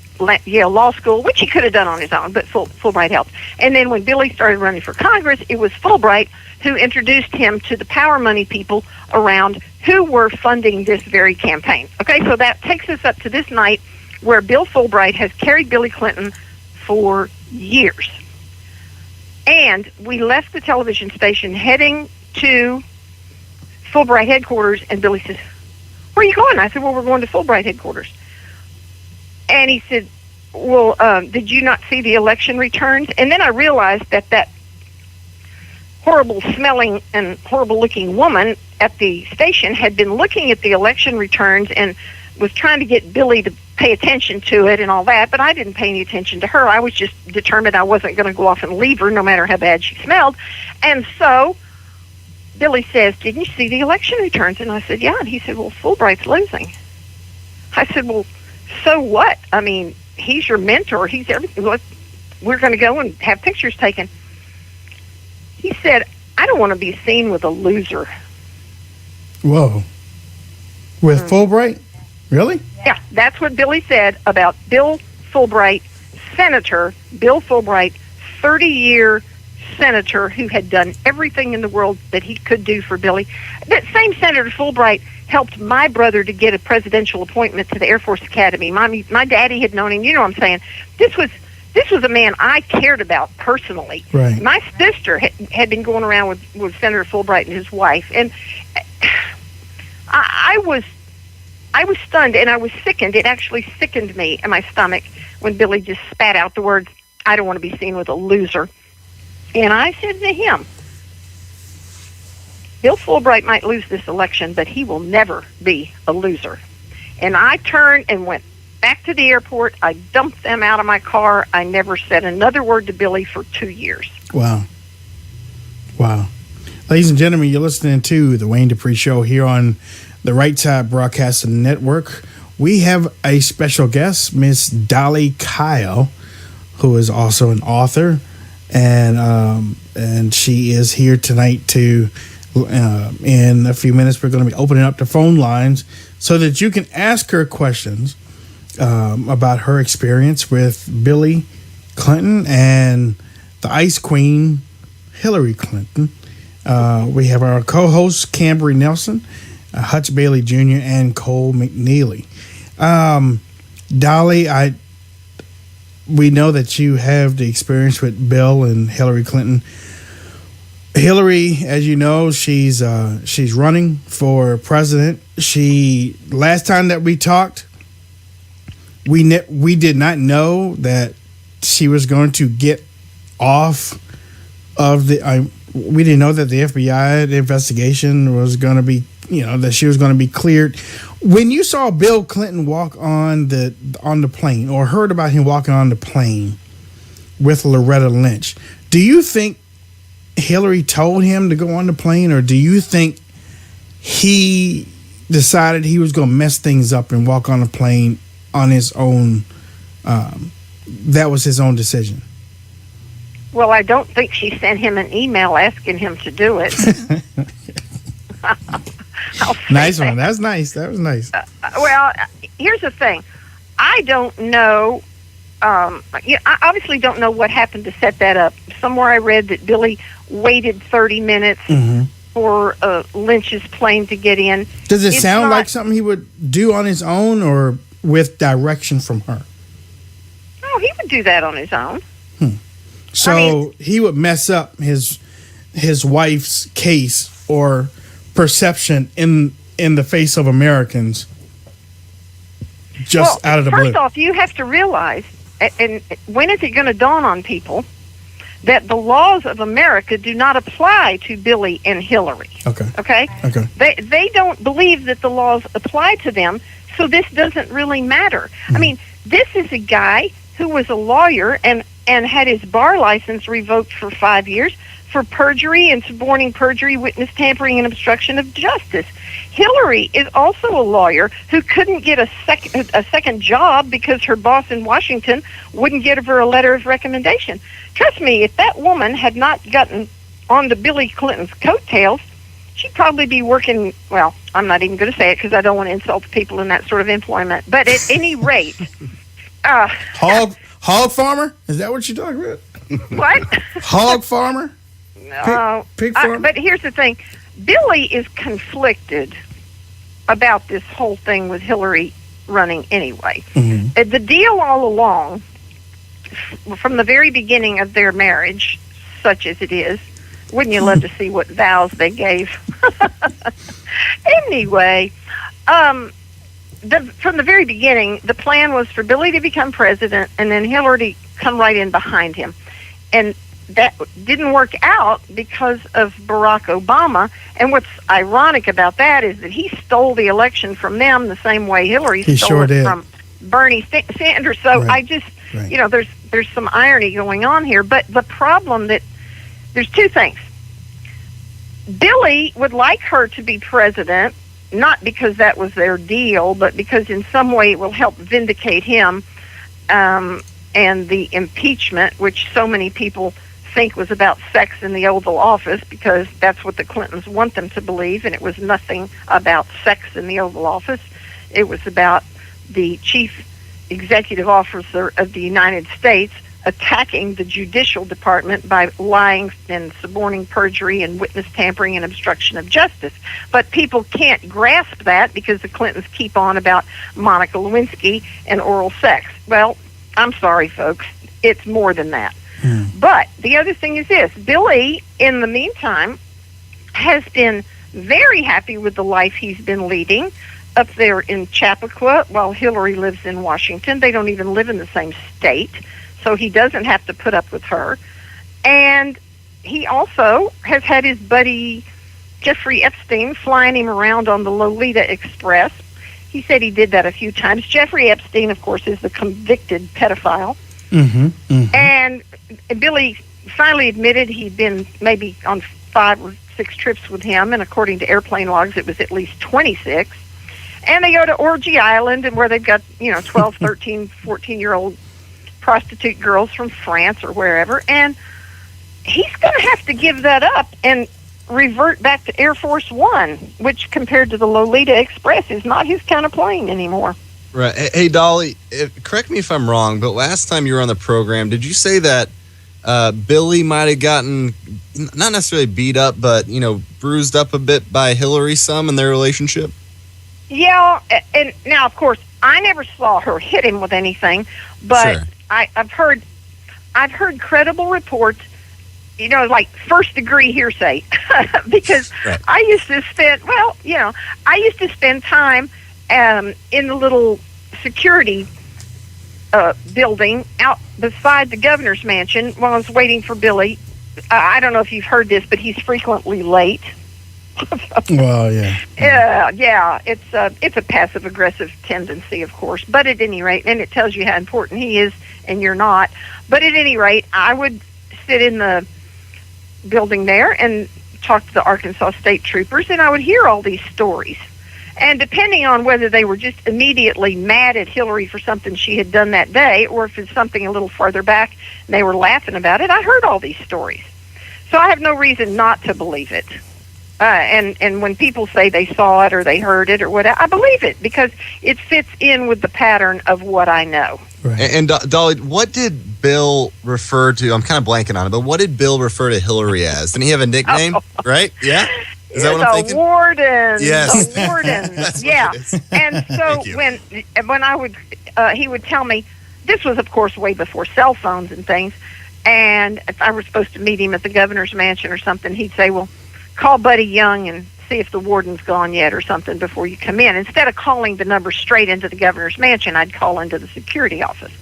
Yale Law School, which he could have done on his own, but Fulbright helped. And then when Billy started running for Congress, it was Fulbright who introduced him to the power money people around who were funding this very campaign. Okay, so that takes us up to this night where Bill Fulbright has carried Billy Clinton for years. And we left the television station heading to Fulbright headquarters, and Billy says, "Where are you going?" I said, "Well, we're going to Fulbright headquarters." And he said, "Well, did you not see the election returns?" And then I realized that horrible smelling and horrible looking woman at the station had been looking at the election returns and was trying to get Billy to pay attention to it and all that, but I didn't pay any attention to her. I was just determined I wasn't going to go off and leave her no matter how bad she smelled. And so Billy says, "Didn't you see the election returns?" And I said, "Yeah." And he said, "Well, Fulbright's losing." I said, "Well, so what? I mean, he's your mentor. He's everything. We're going to go and have pictures taken." He said, "I don't want to be seen with a loser. Whoa. With Fulbright? Really? Yeah, that's what Billy said about Bill Fulbright, Senator Bill Fulbright, 30-year senator who had done everything in the world that he could do for Billy. That same Senator Fulbright helped my brother to get a presidential appointment to the Air Force Academy. My daddy had known him. You know what I'm saying? This was a man I cared about personally. Right. My sister had been going around with Senator Fulbright and his wife, and I was stunned and I was sickened. It actually sickened me in my stomach when Billy just spat out the words, "I don't want to be seen with a loser." And I said to him, Bill Fulbright might lose this election, but he will never be a loser. And I turned and went back to the airport. I dumped them out of my car. I never said another word to Billy for 2 years. Wow. Ladies and gentlemen, you're listening to the Wayne Dupree Show here on the Right Side Broadcasting Network. We have a special guest, Miss Dolly Kyle, who is also an author, and she is here tonight to. In a few minutes, we're going to be opening up the phone lines so that you can ask her questions about her experience with Billy Clinton and the Ice Queen, Hillary Clinton. We have our co-hosts, Cambry Nelson, Hutch Bailey Jr., and Cole McNeely. Dolly, we know that you have the experience with Bill and Hillary Clinton. Hillary, as you know, she's running for president. Last time that we talked, we did not know that she was going to get off of the. We didn't know that the FBI investigation was going to be, that she was going to be cleared. When you saw Bill Clinton walk on the plane, or heard about him walking on the plane with Loretta Lynch, do you think Hillary told him to go on the plane, or do you think he decided he was going to mess things up and walk on the plane on his own? That was his own decision. Well, I don't think she sent him an email asking him to do it. Nice one. That's nice. That was nice. Well, here's the thing. I don't know. I obviously don't know what happened to set that up. Somewhere I read that Billy waited 30 minutes for Lynch's plane to get in. Does it sound like something he would do on his own or with direction from her? Oh, he would do that on his own. So he would mess up his wife's case or perception in the face of Americans just out of the blue. First off, you have to realize, and when is it going to dawn on people, that the laws of America do not apply to Billy and Hillary. Okay? They don't believe that the laws apply to them, so this doesn't really matter. I mean, this is a guy who was a lawyer and had his bar license revoked for 5 years for perjury and suborning perjury, witness tampering, and obstruction of justice. Hillary is also a lawyer who couldn't get a second job because her boss in Washington wouldn't give her a letter of recommendation. Trust me, if that woman had not gotten onto Billy Clinton's coattails, she'd probably be working, well, I'm not even going to say it because I don't want to insult the people in that sort of employment. But at any rate... Hog farmer? Is that what you're talking about? What? Hog farmer? Pig farmer? But here's the thing. Billy is conflicted about this whole thing with Hillary running anyway. The deal all along, from the very beginning of their marriage, such as it is, wouldn't you love to see what vows they gave? Anyway, from the very beginning, the plan was for Billy to become president and then Hillary to come right in behind him. And that didn't work out because of Barack Obama. And what's ironic about that is that he stole the election from them the same way Hillary stole it from Bernie Sanders. So I just, there's some irony going on here. But the problem there's two things. Billy would like her to be president, not because that was their deal, but because in some way it will help vindicate him and the impeachment, which so many people think was about sex in the Oval Office, because that's what the Clintons want them to believe, and it was nothing about sex in the Oval Office. It was about the chief executive officer of the United States attacking the judicial department by lying and suborning perjury and witness tampering and obstruction of justice. But people can't grasp that because the Clintons keep on about Monica Lewinsky and oral sex. Well, I'm sorry, folks. It's more than that. But the other thing is this. Billy, in the meantime, has been very happy with the life he's been leading up there in Chappaqua while Hillary lives in Washington. They don't even live in the same state, so he doesn't have to put up with her. And he also has had his buddy Jeffrey Epstein flying him around on the Lolita Express. He said he did that a few times. Jeffrey Epstein, of course, is the convicted pedophile. And Billy finally admitted he'd been maybe on 5 or 6 trips with him, and according to airplane logs, it was at least 26. And they go to Orgy Island, and where they've got, 12, 13, 14-year-old prostitute girls from France or wherever, and he's going to have to give that up and revert back to Air Force One, which compared to the Lolita Express is not his kind of plane anymore. Right. Hey, Dolly, correct me if I'm wrong, but last time you were on the program, did you say that Billy might have gotten, not necessarily beat up, but, bruised up a bit by Hillary some in their relationship? Yeah, and now, of course, I never saw her hit him with anything, but sure. I've heard credible reports, like first-degree hearsay, because right. I used to spend time in the little security building out beside the governor's mansion while I was waiting for Billy. I don't know if you've heard this, but he's frequently late. Well, yeah. Yeah. It's a passive-aggressive tendency, of course. But at any rate, and it tells you how important he is, and you're not. But at any rate, I would sit in the building there and talk to the Arkansas State Troopers, and I would hear all these stories. And depending on whether they were just immediately mad at Hillary for something she had done that day, or if it's something a little farther back and they were laughing about it, I heard all these stories. So I have no reason not to believe it. And when people say they saw it or they heard it or whatever, I believe it because it fits in with the pattern of what I know. Right. And Dolly, what did Bill refer to? I'm kind of blanking on it, but what did Bill refer to Hillary as? Didn't he have a nickname? Right? Yeah? Is that what I'm thinking? Warden. Yes. The warden. Yeah. And so when I would, he would tell me, this was, of course, way before cell phones and things, and if I were supposed to meet him at the governor's mansion or something, he'd say, well, call Buddy Young and see if the warden's gone yet or something before you come in. Instead of calling the number straight into the governor's mansion, I'd call into the security office.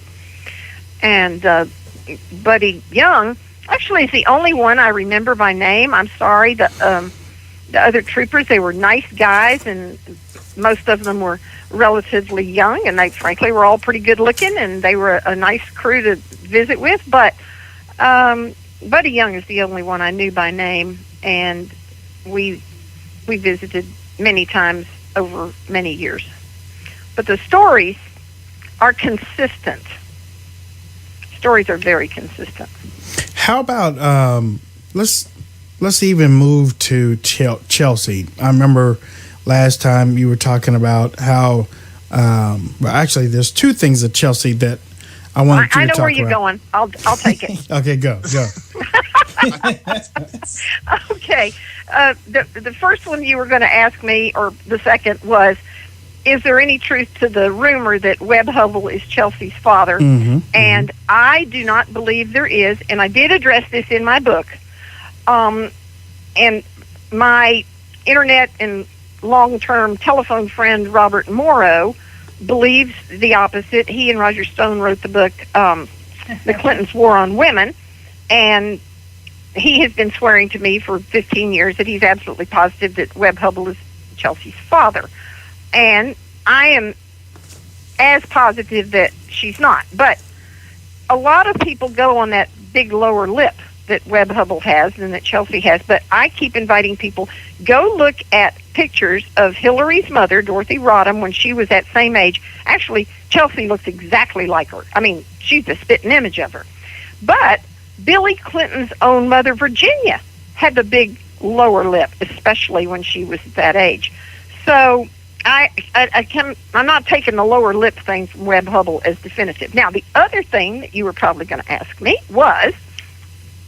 And Buddy Young actually is the only one I remember by name. I'm sorry. The other troopers, they were nice guys, and most of them were relatively young, and they frankly were all pretty good looking, and they were a nice crew to visit with. But Buddy Young is the only one I knew by name, and we visited many times over many years. But the stories are consistent. Stories are very consistent. How about let's even move to Chelsea. I remember last time you were talking about how well, actually there's 2 things at Chelsea that I wanted you to talk about. I know where you're going. I'll take it. Okay, go. Okay. The first one you were going to ask me, or the second, was, is there any truth to the rumor that Webb Hubbell is Chelsea's father? And I do not believe there is, and I did address this in my book. And my internet and long-term telephone friend, Robert Morrow, believes the opposite. He and Roger Stone wrote the book, The Clintons' War on Women, and he has been swearing to me for 15 years that he's absolutely positive that Webb Hubbell is Chelsea's father. And I am as positive that she's not. But a lot of people go on that big lower lip that Webb Hubbell has and that Chelsea has. But I keep inviting people, go look at pictures of Hillary's mother, Dorothy Rodham, when she was that same age. Actually, Chelsea looks exactly like her. I mean, she's the spitting image of her. But Billy Clinton's own mother, Virginia, had the big lower lip, especially when she was that age. So I'm not taking the lower lip thing from Webb Hubble as definitive. Now, the other thing that you were probably going to ask me was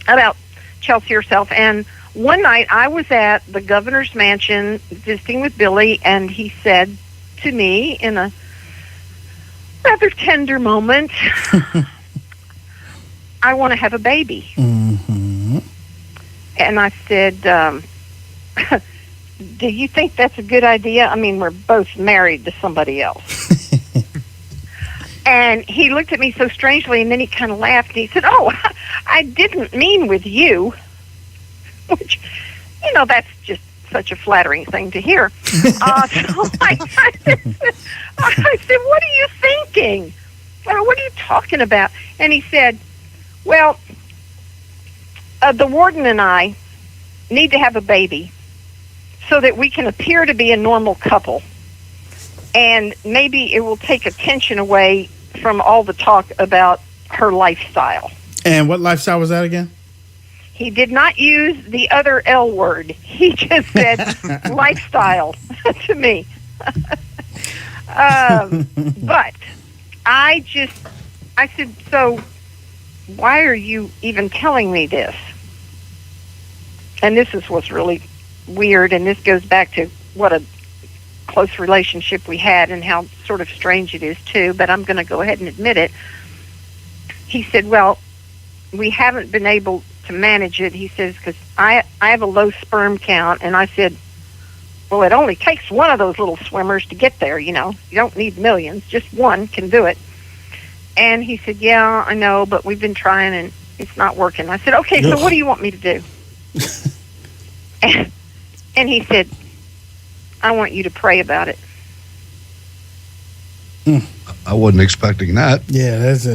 about Chelsea herself. And one night I was at the governor's mansion visiting with Billy, and he said to me in a rather tender moment, I want to have a baby. Mm-hmm. And I said, do you think that's a good idea? I mean, we're both married to somebody else. And he looked at me so strangely, and then he kind of laughed, and he said, oh, I didn't mean with you. Which, you know, that's just such a flattering thing to hear. So I said, what are you thinking? What are you talking about? And he said, well, the warden and I need to have a baby so that we can appear to be a normal couple. And maybe it will take attention away from all the talk about her lifestyle. And what lifestyle was that again? He did not use the other L word. He just said lifestyle to me. But I said, so why are you even telling me this? And this is what's really weird, and this goes back to what a close relationship we had and how sort of strange it is too, but I'm going to go ahead and admit it. He said, well, we haven't been able to manage it. He says, because I have a low sperm count. And I said, well, it only takes one of those little swimmers to get there, you know. You don't need millions. Just one can do it. And he said, yeah, I know, but we've been trying and it's not working. I said, okay, so what do you want me to do? And he said, I want you to pray about it. I wasn't expecting that. Yeah, that's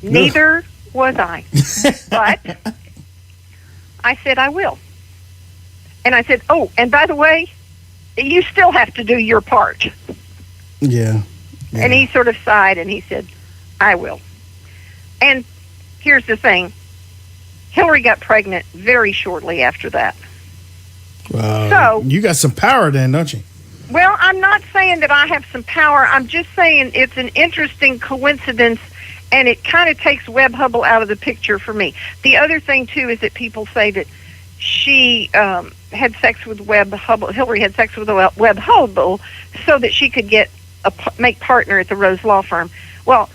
Neither was I. But I said, I will. And I said, oh, and by the way, you still have to do your part. Yeah. And he sort of sighed and he said, I will. And here's the thing. Hillary got pregnant very shortly after that. So you got some power then, don't you? Well, I'm not saying that I have some power. I'm just saying it's an interesting coincidence, and it kind of takes Webb Hubble out of the picture for me. The other thing, too, is that people say that she had sex with Webb Hubble. Hillary had sex with Webb Hubble so that she could make partner at the Rose Law Firm. Well,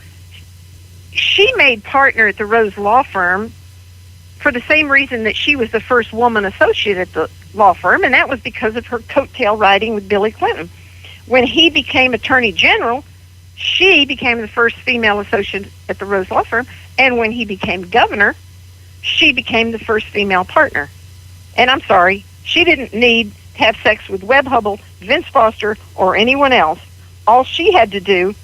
she made partner at the Rose Law Firm for the same reason that she was the first woman associate at the law firm, and that was because of her coattail riding with Billy Clinton. When he became Attorney General, she became the first female associate at the Rose Law Firm, and when he became governor, she became the first female partner. And I'm sorry, she didn't need to have sex with Webb Hubble, Vince Foster, or anyone else. All she had to do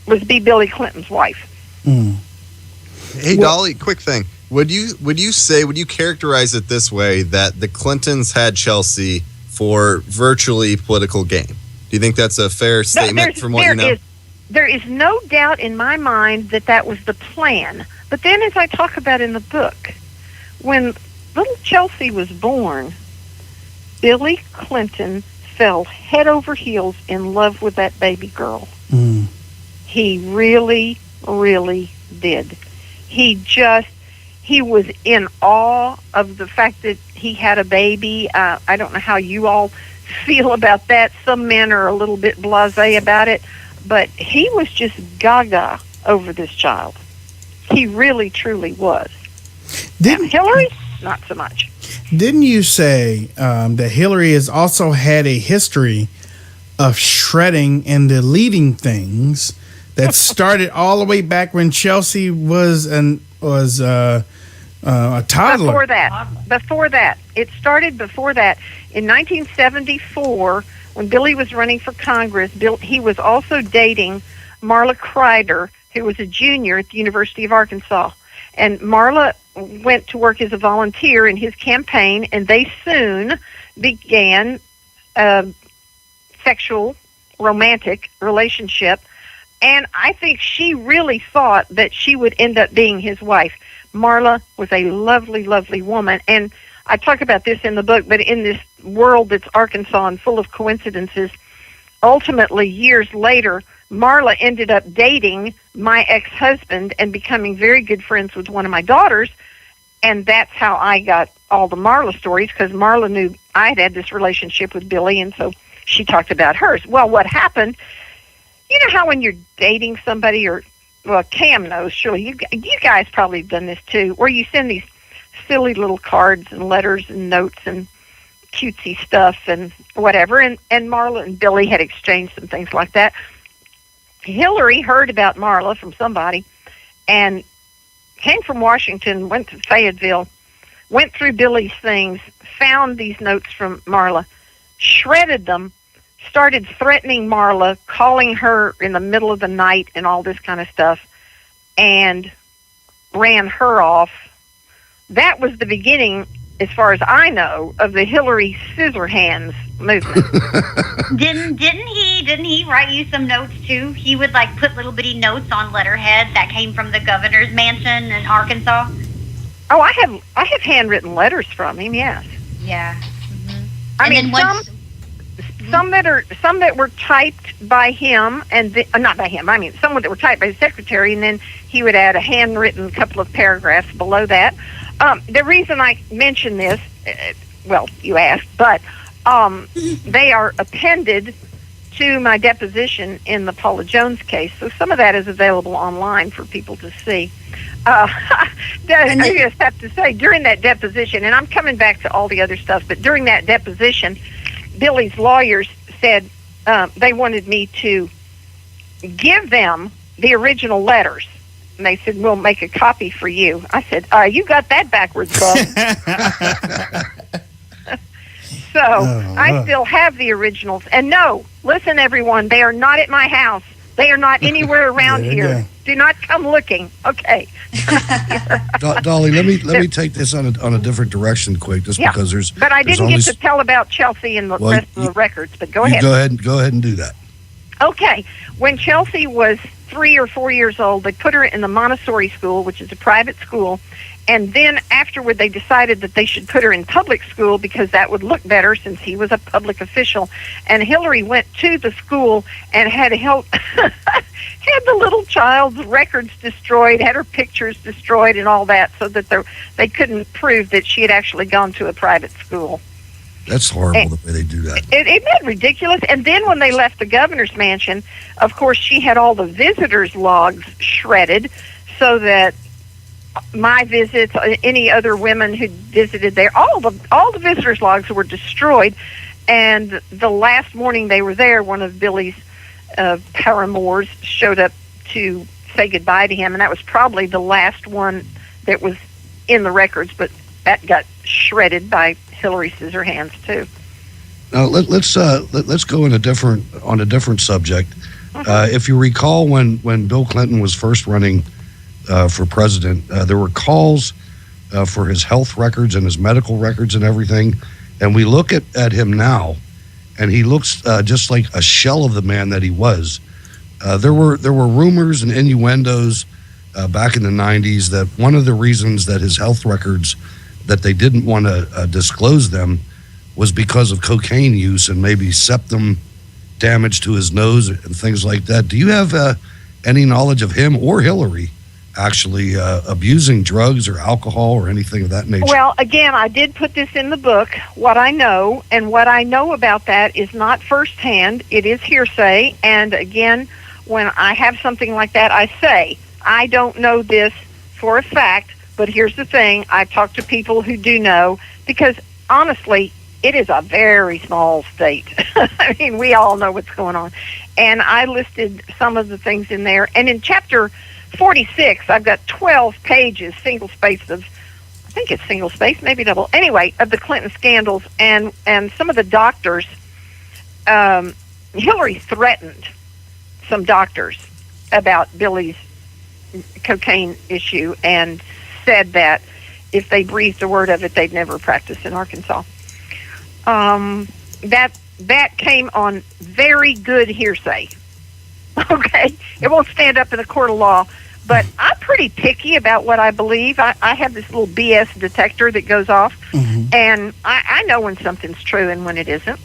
was be Billy Clinton's wife. Hey, Dolly, quick thing. Would you characterize it this way, that the Clintons had Chelsea for virtually political gain? Do you think that's a fair statement from what you know? There is no doubt in my mind that was the plan. But then, as I talk about in the book, when little Chelsea was born, Billy Clinton fell head over heels in love with that baby girl. He really, really did. He was in awe of the fact that he had a baby. I don't know how you all feel about that. Some men are a little bit blasé about it, but he was just gaga over this child. He really, truly was. Hillary, not so much. Didn't you say that Hillary has also had a history of shredding and deleting things that started all the way back when Chelsea was a toddler? Before that. It started before that. In 1974, when Billy was running for Congress, he was also dating Marla Kreider, who was a junior at the University of Arkansas. And Marla went to work as a volunteer in his campaign, and they soon began a sexual, romantic relationship. And I think she really thought that she would end up being his wife. Marla was a lovely, lovely woman. And I talk about this in the book, but in this world that's Arkansas and full of coincidences, ultimately, years later, Marla ended up dating my ex-husband and becoming very good friends with one of my daughters. And that's how I got all the Marla stories, because Marla knew I had this relationship with Billy, and so she talked about hers. Well, what happened, you know how when you're dating somebody, or, well, Cam knows, surely, you guys probably have done this too, where you send these silly little cards and letters and notes and cutesy stuff and whatever, and Marla and Billy had exchanged some things like that. Hillary heard about Marla from somebody and came from Washington, went to Fayetteville, went through Billy's things, found these notes from Marla, shredded them, started threatening Marla, calling her in the middle of the night and all this kind of stuff, and ran her off. That was the beginning, as far as I know, of the Hillary scissor hands movement. Didn't he write you some notes too? He would like put little bitty notes on letterhead that came from the governor's mansion in Arkansas. Oh, I have handwritten letters from him. Yes. Yeah. I mean, some that were typed by him, and not by him. I mean, some that were typed by his secretary, and then he would add a handwritten couple of paragraphs below that. The reason I mention this, well, you asked, but they are appended to my deposition in the Paula Jones case, so some of that is available online for people to see. I just have to say, during that deposition, and I'm coming back to all the other stuff, but during that deposition, Billy's lawyers said they wanted me to give them the original letters. And they said, we'll make a copy for you. I said, you got that backwards, bub. So I still have the originals. And no, listen, everyone, they are not at my house. They are not anywhere around here. Do not come looking. Okay. Dolly, let me take this on a different direction quick, just because there's. But I didn't get to tell about Chelsea and the rest of the records. But go ahead. Go ahead and do that. Okay. When Chelsea was 3 or 4 years old, they put her in the Montessori school, which is a private school. And then afterward, they decided that they should put her in public school because that would look better since he was a public official. And Hillary went to the school and had the little child's records destroyed, had her pictures destroyed and all that, so that they couldn't prove that she had actually gone to a private school. That's horrible, the way they do that. Isn't that ridiculous? And then when they left the governor's mansion, of course, she had all the visitors' logs shredded so that my visits, any other women who visited there, all the visitors' logs were destroyed. And the last morning they were there, one of Billy's paramours showed up to say goodbye to him, and that was probably the last one that was in the records, but that got shredded by Hillary Scissorhands too. Now let's go on a different subject. If you recall, when Bill Clinton was first running for president, there were calls for his health records and his medical records and everything. And we look at him now, and he looks just like a shell of the man that he was. There were rumors and innuendos back in the 90s that one of the reasons that his health records, that they didn't want to disclose them, was because of cocaine use and maybe septum damage to his nose and things like that. Do you have any knowledge of him or Hillary actually abusing drugs or alcohol or anything of that nature? Well, again, I did put this in the book, what I know, and what I know about that is not firsthand. It is hearsay, and again, when I have something like that, I say, I don't know this for a fact, but here's the thing, I talk to people who do know, because honestly, it is a very small state. I mean, we all know what's going on. And I listed some of the things in there, and in chapter 46, I've got 12 pages, single space of, I think it's single space, maybe double, anyway, of the Clinton scandals, and some of the doctors, Hillary threatened some doctors about Billy's cocaine issue and said that if they breathed a word of it, they'd never practice in Arkansas. That came on very good hearsay. Okay, it won't stand up in a court of law. But I'm pretty picky about what I believe. I have this little BS detector that goes off, and I know when something's true and when it isn't.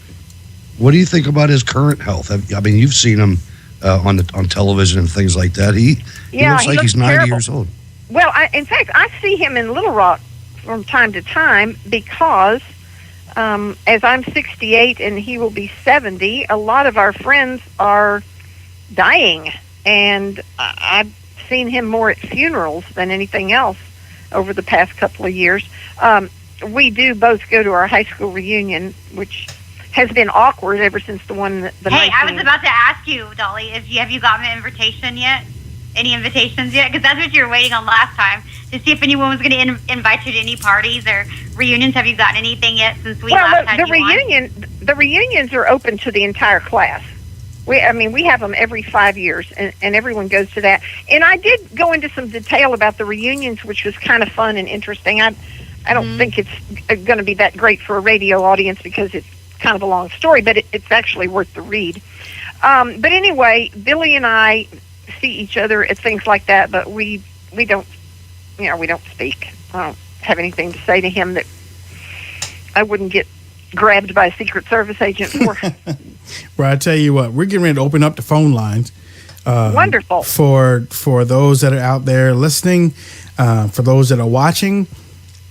What do you think about his current health? I mean, you've seen him on television and things like that. He looks like he's 90 terrible. years old. Well, in fact, I see him in Little Rock from time to time because as I'm 68 and he will be 70, a lot of our friends are dying, and I've seen him more at funerals than anything else over the past couple of years. We do both go to our high school reunion, which has been awkward ever since the one that Hey, I was about to ask you, Dolly, have you gotten an invitation yet? Any invitations yet? Because that's what you were waiting on last time, to see if anyone was going to invite you to any parties or reunions. Have you gotten anything yet since we last had you on? The reunions are open to the entire class. We have them every 5 years, and everyone goes to that. And I did go into some detail about the reunions, which was kind of fun and interesting. I don't think it's going to be that great for a radio audience because it's kind of a long story, but it's actually worth the read. But anyway, Billy and I see each other at things like that, but we don't speak. I don't have anything to say to him that I wouldn't get grabbed by a Secret Service agent for. Well, I tell you what, we're getting ready to open up the phone lines. Wonderful. For those that are out there listening, for those that are watching,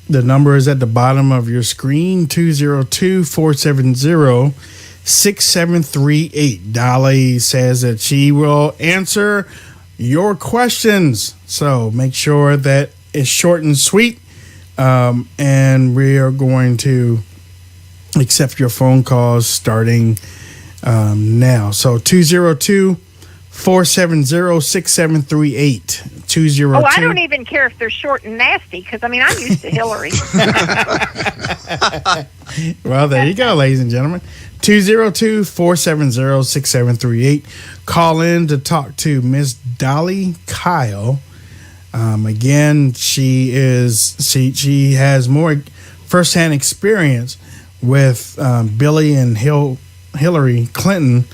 the number is at the bottom of your screen, 202-470-6738. Dolly says that she will answer your questions. So make sure that it's short and sweet. And we are going to accept your phone calls starting now. So 202-470-6738. 202. Oh, I don't even care if they're short and nasty because, I'm used to Hillary. Well, there you go, ladies and gentlemen. 202-470-6738. Call in to talk to Miss Dolly Kyle. Again, she has more firsthand experience with Billy and Hillary Clinton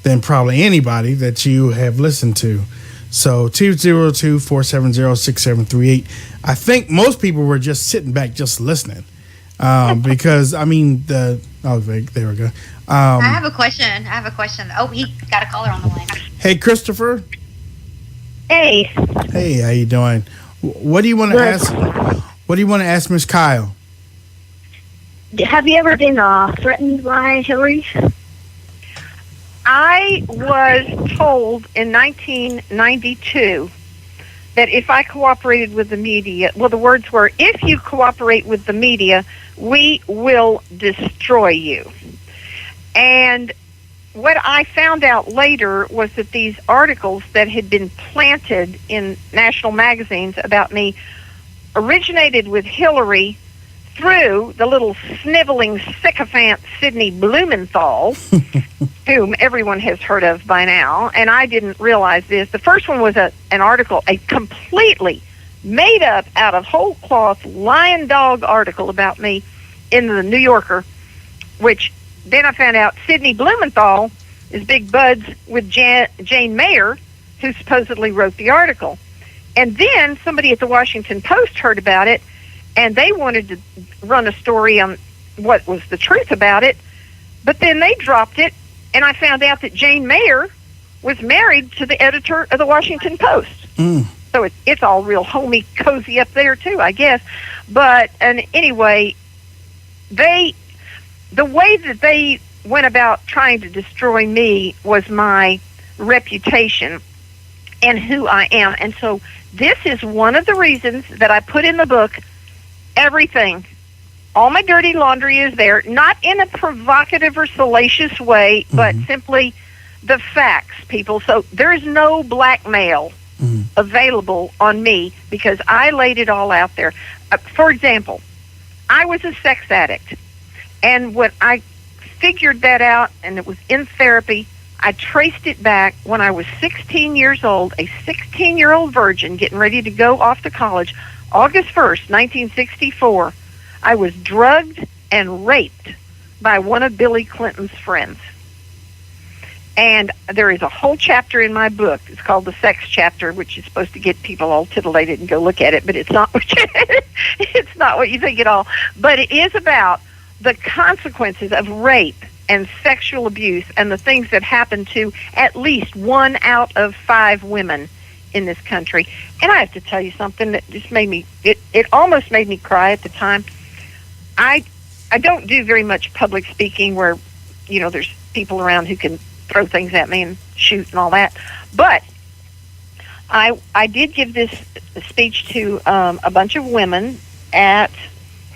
than probably anybody that you have listened to. So 202-470-6738. I think most people were just sitting back just listening. Because there we go. I have a question. Oh, he got a caller on the line. Hey, Christopher. Hey. Hey, how you doing? What do you want to ask? What do you want to ask Miss Kyle? Have you ever been threatened by Hillary? I was told in 1992 that if I cooperated with the media, well, the words were, if you cooperate with the media, we will destroy you. And what I found out later was that these articles that had been planted in national magazines about me originated with Hillary through the little sniveling sycophant Sidney Blumenthal, whom everyone has heard of by now, and I didn't realize this. The first one was an article, a completely made up out of whole cloth lion dog article about me in the New Yorker, which then I found out Sidney Blumenthal is big buds with Jane Mayer, who supposedly wrote the article. And then somebody at the Washington Post heard about it, and they wanted to run a story on what was the truth about it, but then they dropped it, and I found out that Jane Mayer was married to the editor of the Washington Post. So it's all real homey, cozy up there, too, I guess. But anyway, the way that they went about trying to destroy me was my reputation and who I am. And so this is one of the reasons that I put in the book everything. All my dirty laundry is there, not in a provocative or salacious way, but simply the facts, people. So there is no blackmail available on me because I laid it all out there. For example, I was a sex addict. And when I figured that out, and it was in therapy, I traced it back when I was 16 years old, a 16-year-old virgin getting ready to go off to college, August 1st, 1964. I was drugged and raped by one of Billy Clinton's friends. And there is a whole chapter in my book. It's called the sex chapter, which is supposed to get people all titillated and go look at it, but it's not it's not what you think at all. But it is about the consequences of rape and sexual abuse and the things that happen to at least 1 out of 5 women in this country. And I have to tell you something that just made me, it almost made me cry at the time. I don't do very much public speaking where, there's people around who can throw things at me and shoot and all that. But I did give this speech to a bunch of women at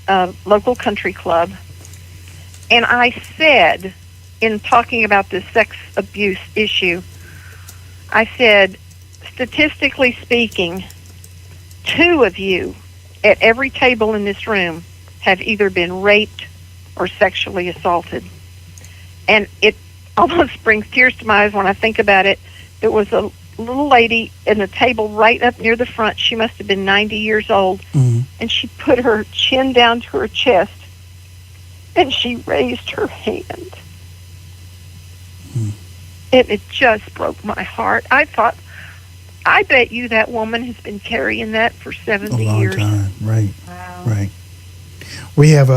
a local country club. And I said, in talking about this sex abuse issue, I said, statistically speaking, 2 of you at every table in this room have either been raped or sexually assaulted. And it almost brings tears to my eyes when I think about it. There was a little lady in the table right up near the front. She must have been 90 years old. Mm-hmm. And she put her chin down to her chest and she raised her hand. Mm. And it just broke my heart. I thought, I bet you that woman has been carrying that for 70 years. A long time, right? Wow. Right. We have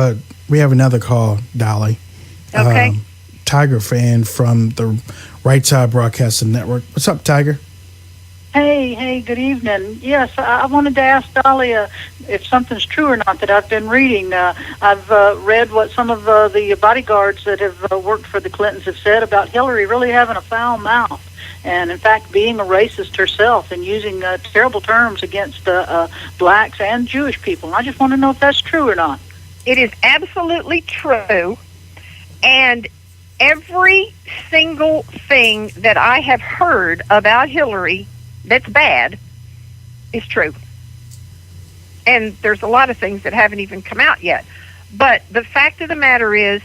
another call, Dolly. Okay. Tiger fan from the Right Side Broadcasting Network. What's up, Tiger? Hey, good evening. Yes, I wanted to ask Dolly if something's true or not that I've been reading. I've read what some of the bodyguards that have worked for the Clintons have said about Hillary really having a foul mouth. And, in fact, being a racist herself and using terrible terms against blacks and Jewish people. And I just want to know if that's true or not. It is absolutely true. And every single thing that I have heard about Hillary that's bad is true. And there's a lot of things that haven't even come out yet. But the fact of the matter is,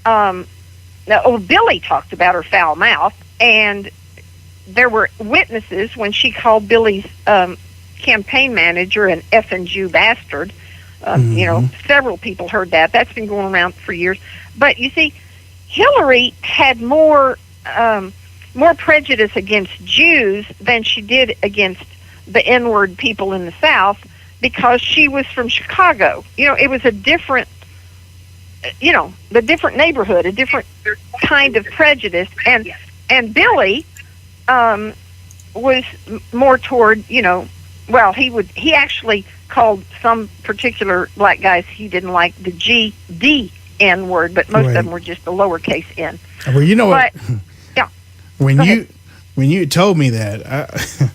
Billy talked about her foul mouth, and there were witnesses when she called Billy's campaign manager an effing Jew bastard. Several people heard that. That's been going around for years. But you see, Hillary had more prejudice against Jews than she did against the N-word people in the South because she was from Chicago. It was a different, the different neighborhood, a different kind of prejudice. And Billy was more toward, he actually called some particular black guys he didn't like the G-D-N word, but most of them were just the lowercase n. Well, you know what? Yeah. When you told me that,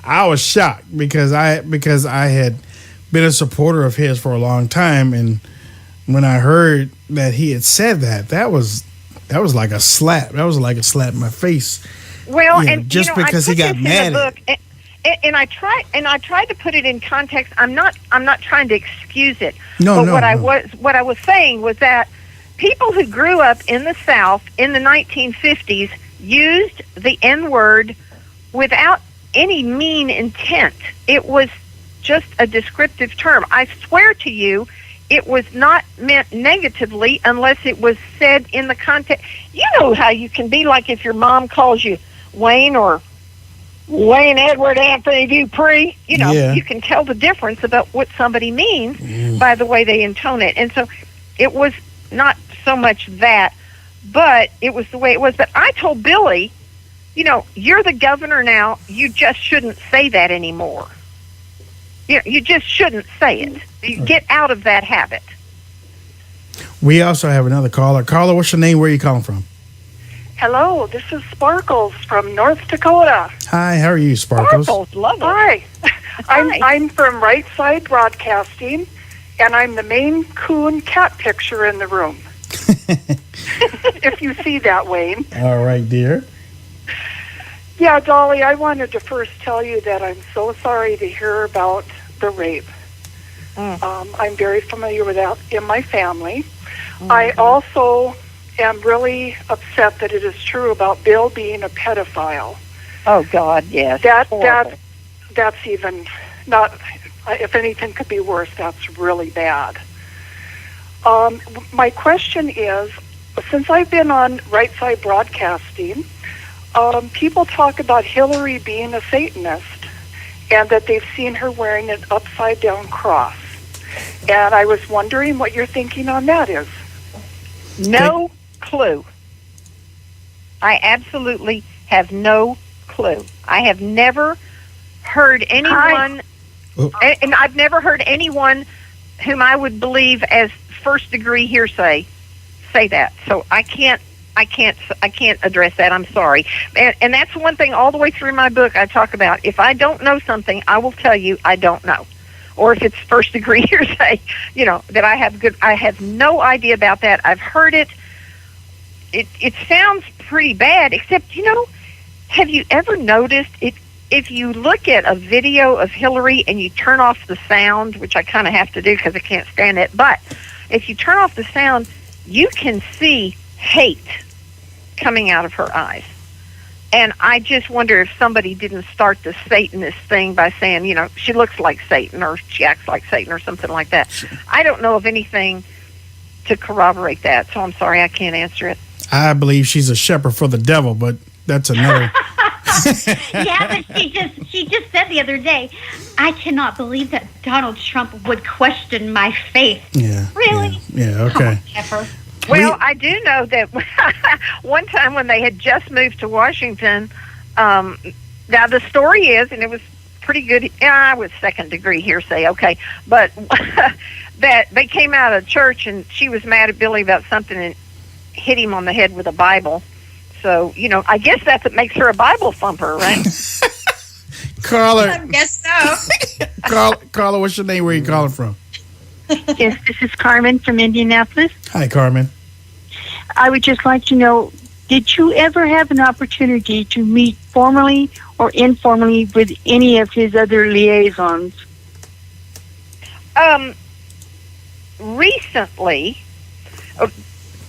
I was shocked because I had been a supporter of his for a long time, and when I heard that he had said that was like a slap. That was like a slap in my face. Well, just because he got mad. And I tried to put it in context. I'm not trying to excuse it. What I was saying was that people who grew up in the South in the 1950s used the N-word without any mean intent. It was just a descriptive term. I swear to you, it was not meant negatively unless it was said in the context. You know how you can be like if your mom calls you Wayne or Wayne Edward Anthony Dupree. You can tell the difference about what somebody means by the way they intone it. And so it was not so much that, but it was the way it was. But I told Billy, you're the governor now. You just shouldn't say that anymore. You just shouldn't say it. You get out of that habit. We also have another caller. Caller, what's your name? Where are you calling from? Hello, this is Sparkles from North Dakota. Hi, how are you, Sparkles? Sparkles, love it. Hi. I'm from Right Side Broadcasting, and I'm the Maine Coon cat picture in the room. If you see that, Wayne. All right, dear. Yeah, Dolly, I wanted to first tell you that I'm so sorry to hear about the rape. I'm very familiar with that in my family. I also am really upset that it is true about Bill being a pedophile. Oh God, yes. That's even not. If anything could be worse, that's really bad. My question is, since I've been on Right Side Broadcasting, people talk about Hillary being a Satanist and that they've seen her wearing an upside-down cross. And I was wondering what your thinking on that is. No clue. I absolutely have no clue. I have never heard anyone, and I've never heard anyone whom I would believe as first-degree hearsay say that. So I can't address that. I'm sorry. And that's one thing all the way through my book I talk about. If I don't know something, I will tell you I don't know. Or if it's first degree hearsay, that I have no idea about that. I've heard it. It sounds pretty bad, except, have you ever noticed if you look at a video of Hillary and you turn off the sound, which I kind of have to do because I can't stand it, but if you turn off the sound, you can see hate coming out of her eyes. And I just wonder if somebody didn't start the Satanist thing by saying, she looks like Satan or she acts like Satan or something like that. I don't know of anything to corroborate that, so I'm sorry I can't answer it. I believe she's a shepherd for the devil, but that's another. Yeah, but she just said the other day, I cannot believe that Donald Trump would question my faith. Yeah. Really? Yeah, okay. Well, I do know that one time when they had just moved to Washington, now the story is, and it was pretty good, I was second degree hearsay, okay, but that they came out of church and she was mad at Billy about something and hit him on the head with a Bible. So, I guess that's what makes her a Bible thumper, right? Caller. I guess so. Caller, what's your name? Where are you calling from? Yes, this is Carmen from Indianapolis. Hi, Carmen. I would just like to know, did you ever have an opportunity to meet formally or informally with any of his other liaisons? Recently,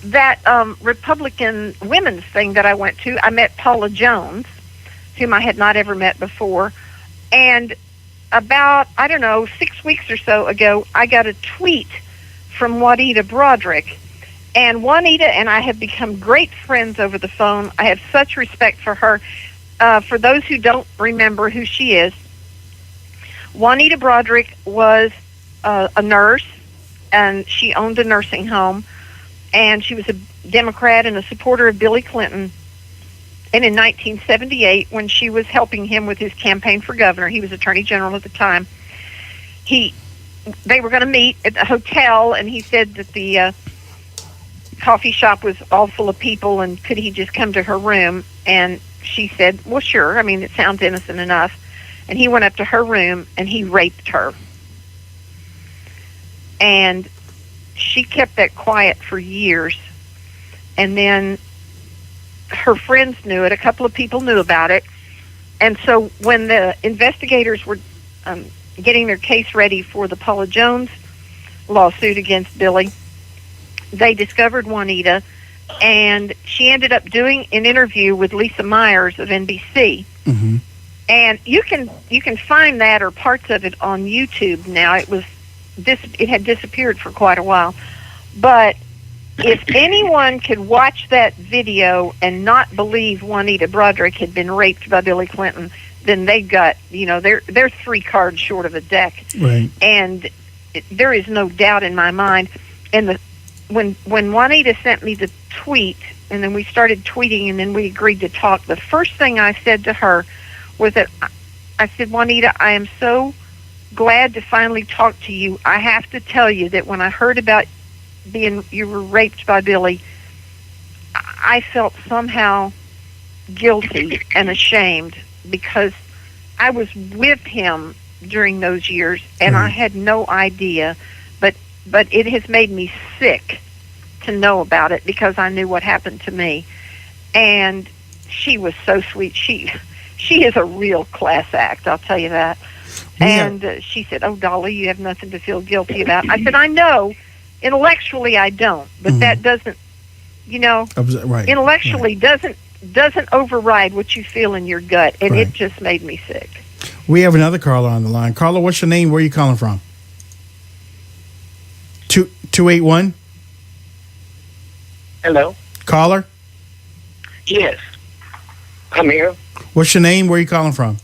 that Republican women's thing that I went to, I met Paula Jones, whom I had not ever met before, and about, 6 weeks or so ago, I got a tweet from Juanita Broderick. And Juanita and I have become great friends over the phone. I have such respect for her. For those who don't remember who she is, Juanita Broderick was a nurse, and she owned a nursing home. And she was a Democrat and a supporter of Billy Clinton. And in 1978, when she was helping him with his campaign for governor, he was Attorney General at the time, they were going to meet at the hotel, and he said that the coffee shop was all full of people, and could he just come to her room? And she said, well, sure. I mean, it sounds innocent enough. And he went up to her room, and he raped her. And she kept that quiet for years. And then her friends knew it. A couple of people knew about it. And so when the investigators were getting their case ready for the Paula Jones lawsuit against Billy, they discovered Juanita, and she ended up doing an interview with Lisa Myers of NBC. Mm-hmm. And you can find that or parts of it on YouTube now. It had disappeared for quite a while. But if anyone could watch that video and not believe Juanita Broderick had been raped by Billy Clinton, then they got, they're 3 cards short of a deck. Right. And there is no doubt in my mind. And when Juanita sent me the tweet, and then we started tweeting, and then we agreed to talk, the first thing I said to her was that I said, Juanita, I am so glad to finally talk to you. I have to tell you that when I heard about you were raped by Billy, I felt somehow guilty and ashamed because I was with him during those years, and I had no idea. But it has made me sick to know about it because I knew what happened to me. And she was so sweet. She is a real class act, I'll tell you that. Yeah. And she said, oh, Dolly, you have nothing to feel guilty about. I said, I know. Intellectually, I don't. But that doesn't, right. Intellectually doesn't override what you feel in your gut. And it just made me sick. We have another caller on the line. Caller, what's your name? Where are you calling from? 281? Hello. Caller? Yes. I'm here. What's your name? Where are you calling from?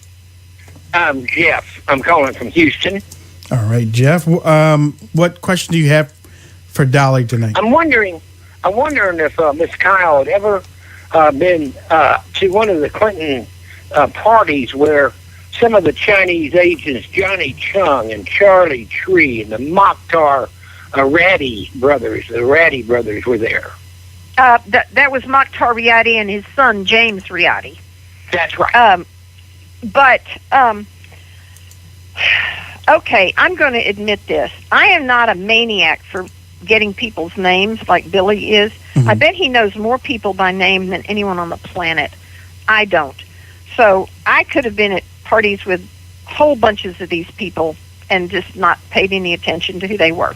I'm Jeff. I'm calling from Houston. All right, Jeff. What question do you have for Dolly tonight? I'm wondering if Miss Kyle had ever been to one of the Clinton parties where some of the Chinese agents, Johnny Chung and Charlie Tree and the Mokhtar Ratty brothers, were there. That was Mokhtar Riadi and his son James Riadi. That's right. Okay, I'm going to admit this. I am not a maniac for getting people's names like Billy is. Mm-hmm. I bet he knows more people by name than anyone on the planet. I don't. So I could have been at parties with whole bunches of these people and just not paid any attention to who they were.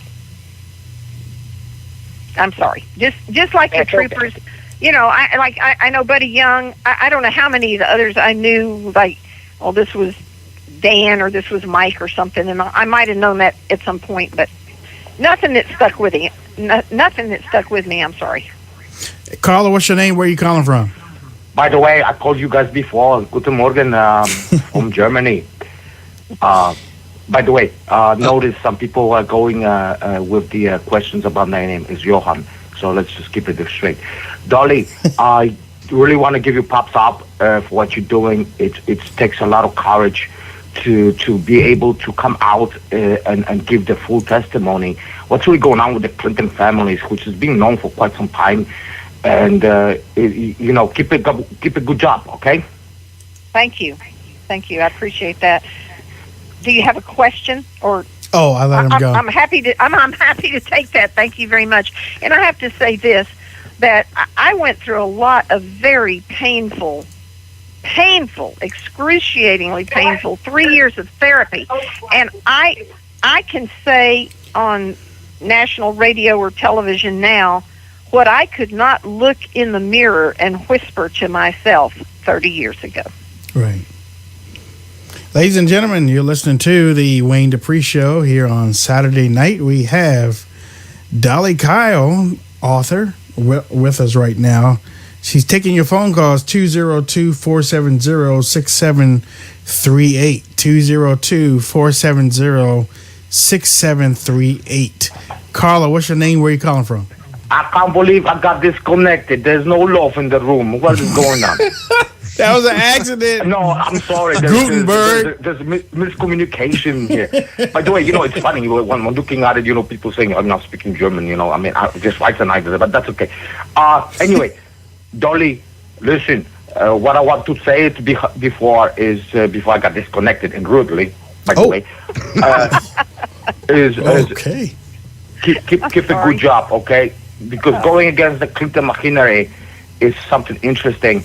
I'm sorry. Just like the troopers, okay. You know, I know Buddy Young. I don't know how many of the others I knew, like, oh, this was Dan or this was Mike or something, and I might have known that at some point, but nothing that stuck with me. Nothing that stuck with me. I'm sorry. Carla, what's your name? Where are you calling from? By the way, I called you guys before. Guten Morgen from Germany. By the way, notice some people are going with the questions about my name is Johan. So let's just keep it straight. Dolly, I really want to give you props up for what you're doing. It takes a lot of courage to be able to come out and give the full testimony. What's really going on with the Clinton families, which has been known for quite some time. And, you know, keep a good job, okay? Thank you. I appreciate that. Do you have a question or? Oh, I let him go. I'm happy to take that. Thank you very much. And I have to say this, that I went through a lot of very painful, excruciatingly painful 3 years of therapy. And I can say on national radio or television now what I could not look in the mirror and whisper to myself 30 years ago. Right. Ladies and gentlemen, you're listening to the Wayne Dupree Show here on Saturday night. We have Dolly Kyle, author, with us right now. She's taking your phone calls, 202-470-6738, 202-470-6738. Carla, what's your name? Where are you calling from? I can't believe I got disconnected. There's no love in the room. What is going on? That was an accident. No, I'm sorry. Gutenberg. There's miscommunication here. By the way, you know, it's funny. When I'm looking at it, you know, people saying I'm not speaking German, you know. I mean, just right tonight, but that's okay. Anyway, Dolly, listen. What I want to say before I got disconnected and rudely, by the way, is okay. Keep a good job, okay? Because going against the Clinton machinery is something interesting.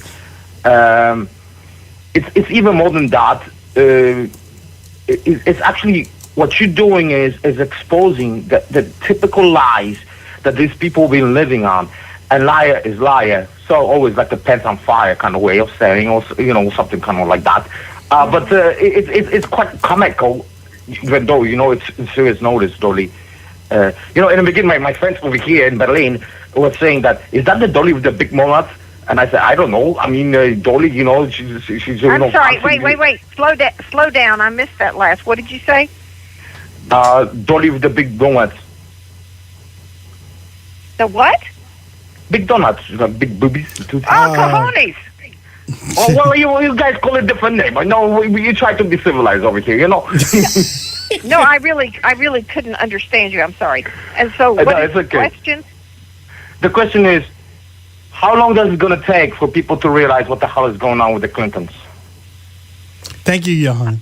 It's even more than that. It's actually what you're doing is exposing the typical lies that these people have been living on. And liar is liar. So always like the pants on fire kind of way of saying, or you know, something kind of like that. But it's quite comical, even though you know it's serious notice, Dolly. You know, in the beginning, my friends over here in Berlin were saying that, is that the Dolly with the big mullet? And I said, I don't know. I mean, Dolly, you know, she's I'm sorry. Wait. Slow down. I missed that last. What did you say? Dolly with the big donuts. The what? Big donuts. Big boobies. Cojones. Oh, well, you guys call it different name. I know you try to be civilized over here, you know. No, I really couldn't understand you. I'm sorry. And so, what is the question? The question is, how long is it going to take for people to realize what the hell is going on with the Clintons? Thank you, Johan.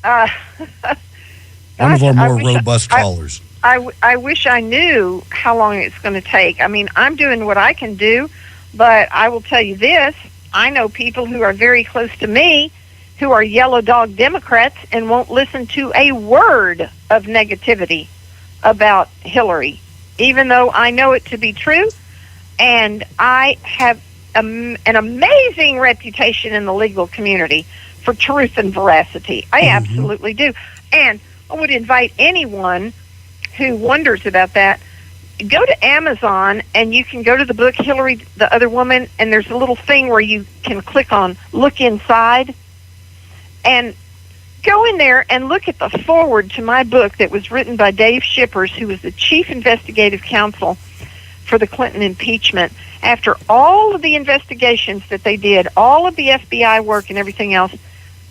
One of our more robust callers. I wish I knew how long it's going to take. I mean, I'm doing what I can do, but I will tell you this. I know people who are very close to me who are yellow dog Democrats and won't listen to a word of negativity about Hillary, even though I know it to be true. And I have an amazing reputation in the legal community for truth and veracity. I absolutely do. And I would invite anyone who wonders about that, go to Amazon and you can go to the book Hillary, the Other Woman, and there's a little thing where you can click on Look Inside, and go in there and look at the foreword to my book that was written by Dave Shippers, who was the chief investigative counsel for the Clinton impeachment. After all of the investigations that they did, all of the FBI work and everything else,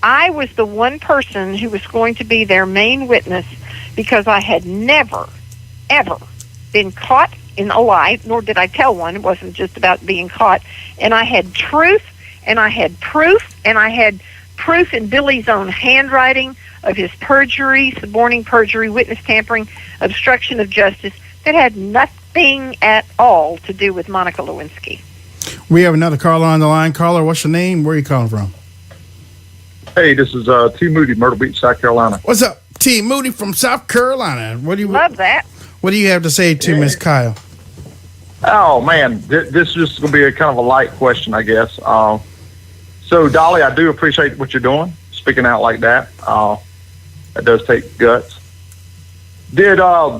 I was the one person who was going to be their main witness, because I had never, ever been caught in a lie, nor did I tell one. It wasn't just about being caught. And I had truth, and I had proof, and I had proof in Billy's own handwriting of his perjury, suborning perjury, witness tampering, obstruction of justice, that had nothing at all to do with Monica Lewinsky. We have another caller on the line. Caller, what's your name? Where are you calling from? Hey, this is T. Moody, Myrtle Beach, South Carolina. What's up, T. Moody from South Carolina? What do you love that? What do you have to say to Miss Kyle? Oh man, this is just going to be a kind of a light question, I guess. So, Dolly, I do appreciate what you're doing, speaking out like that. That does take guts. Did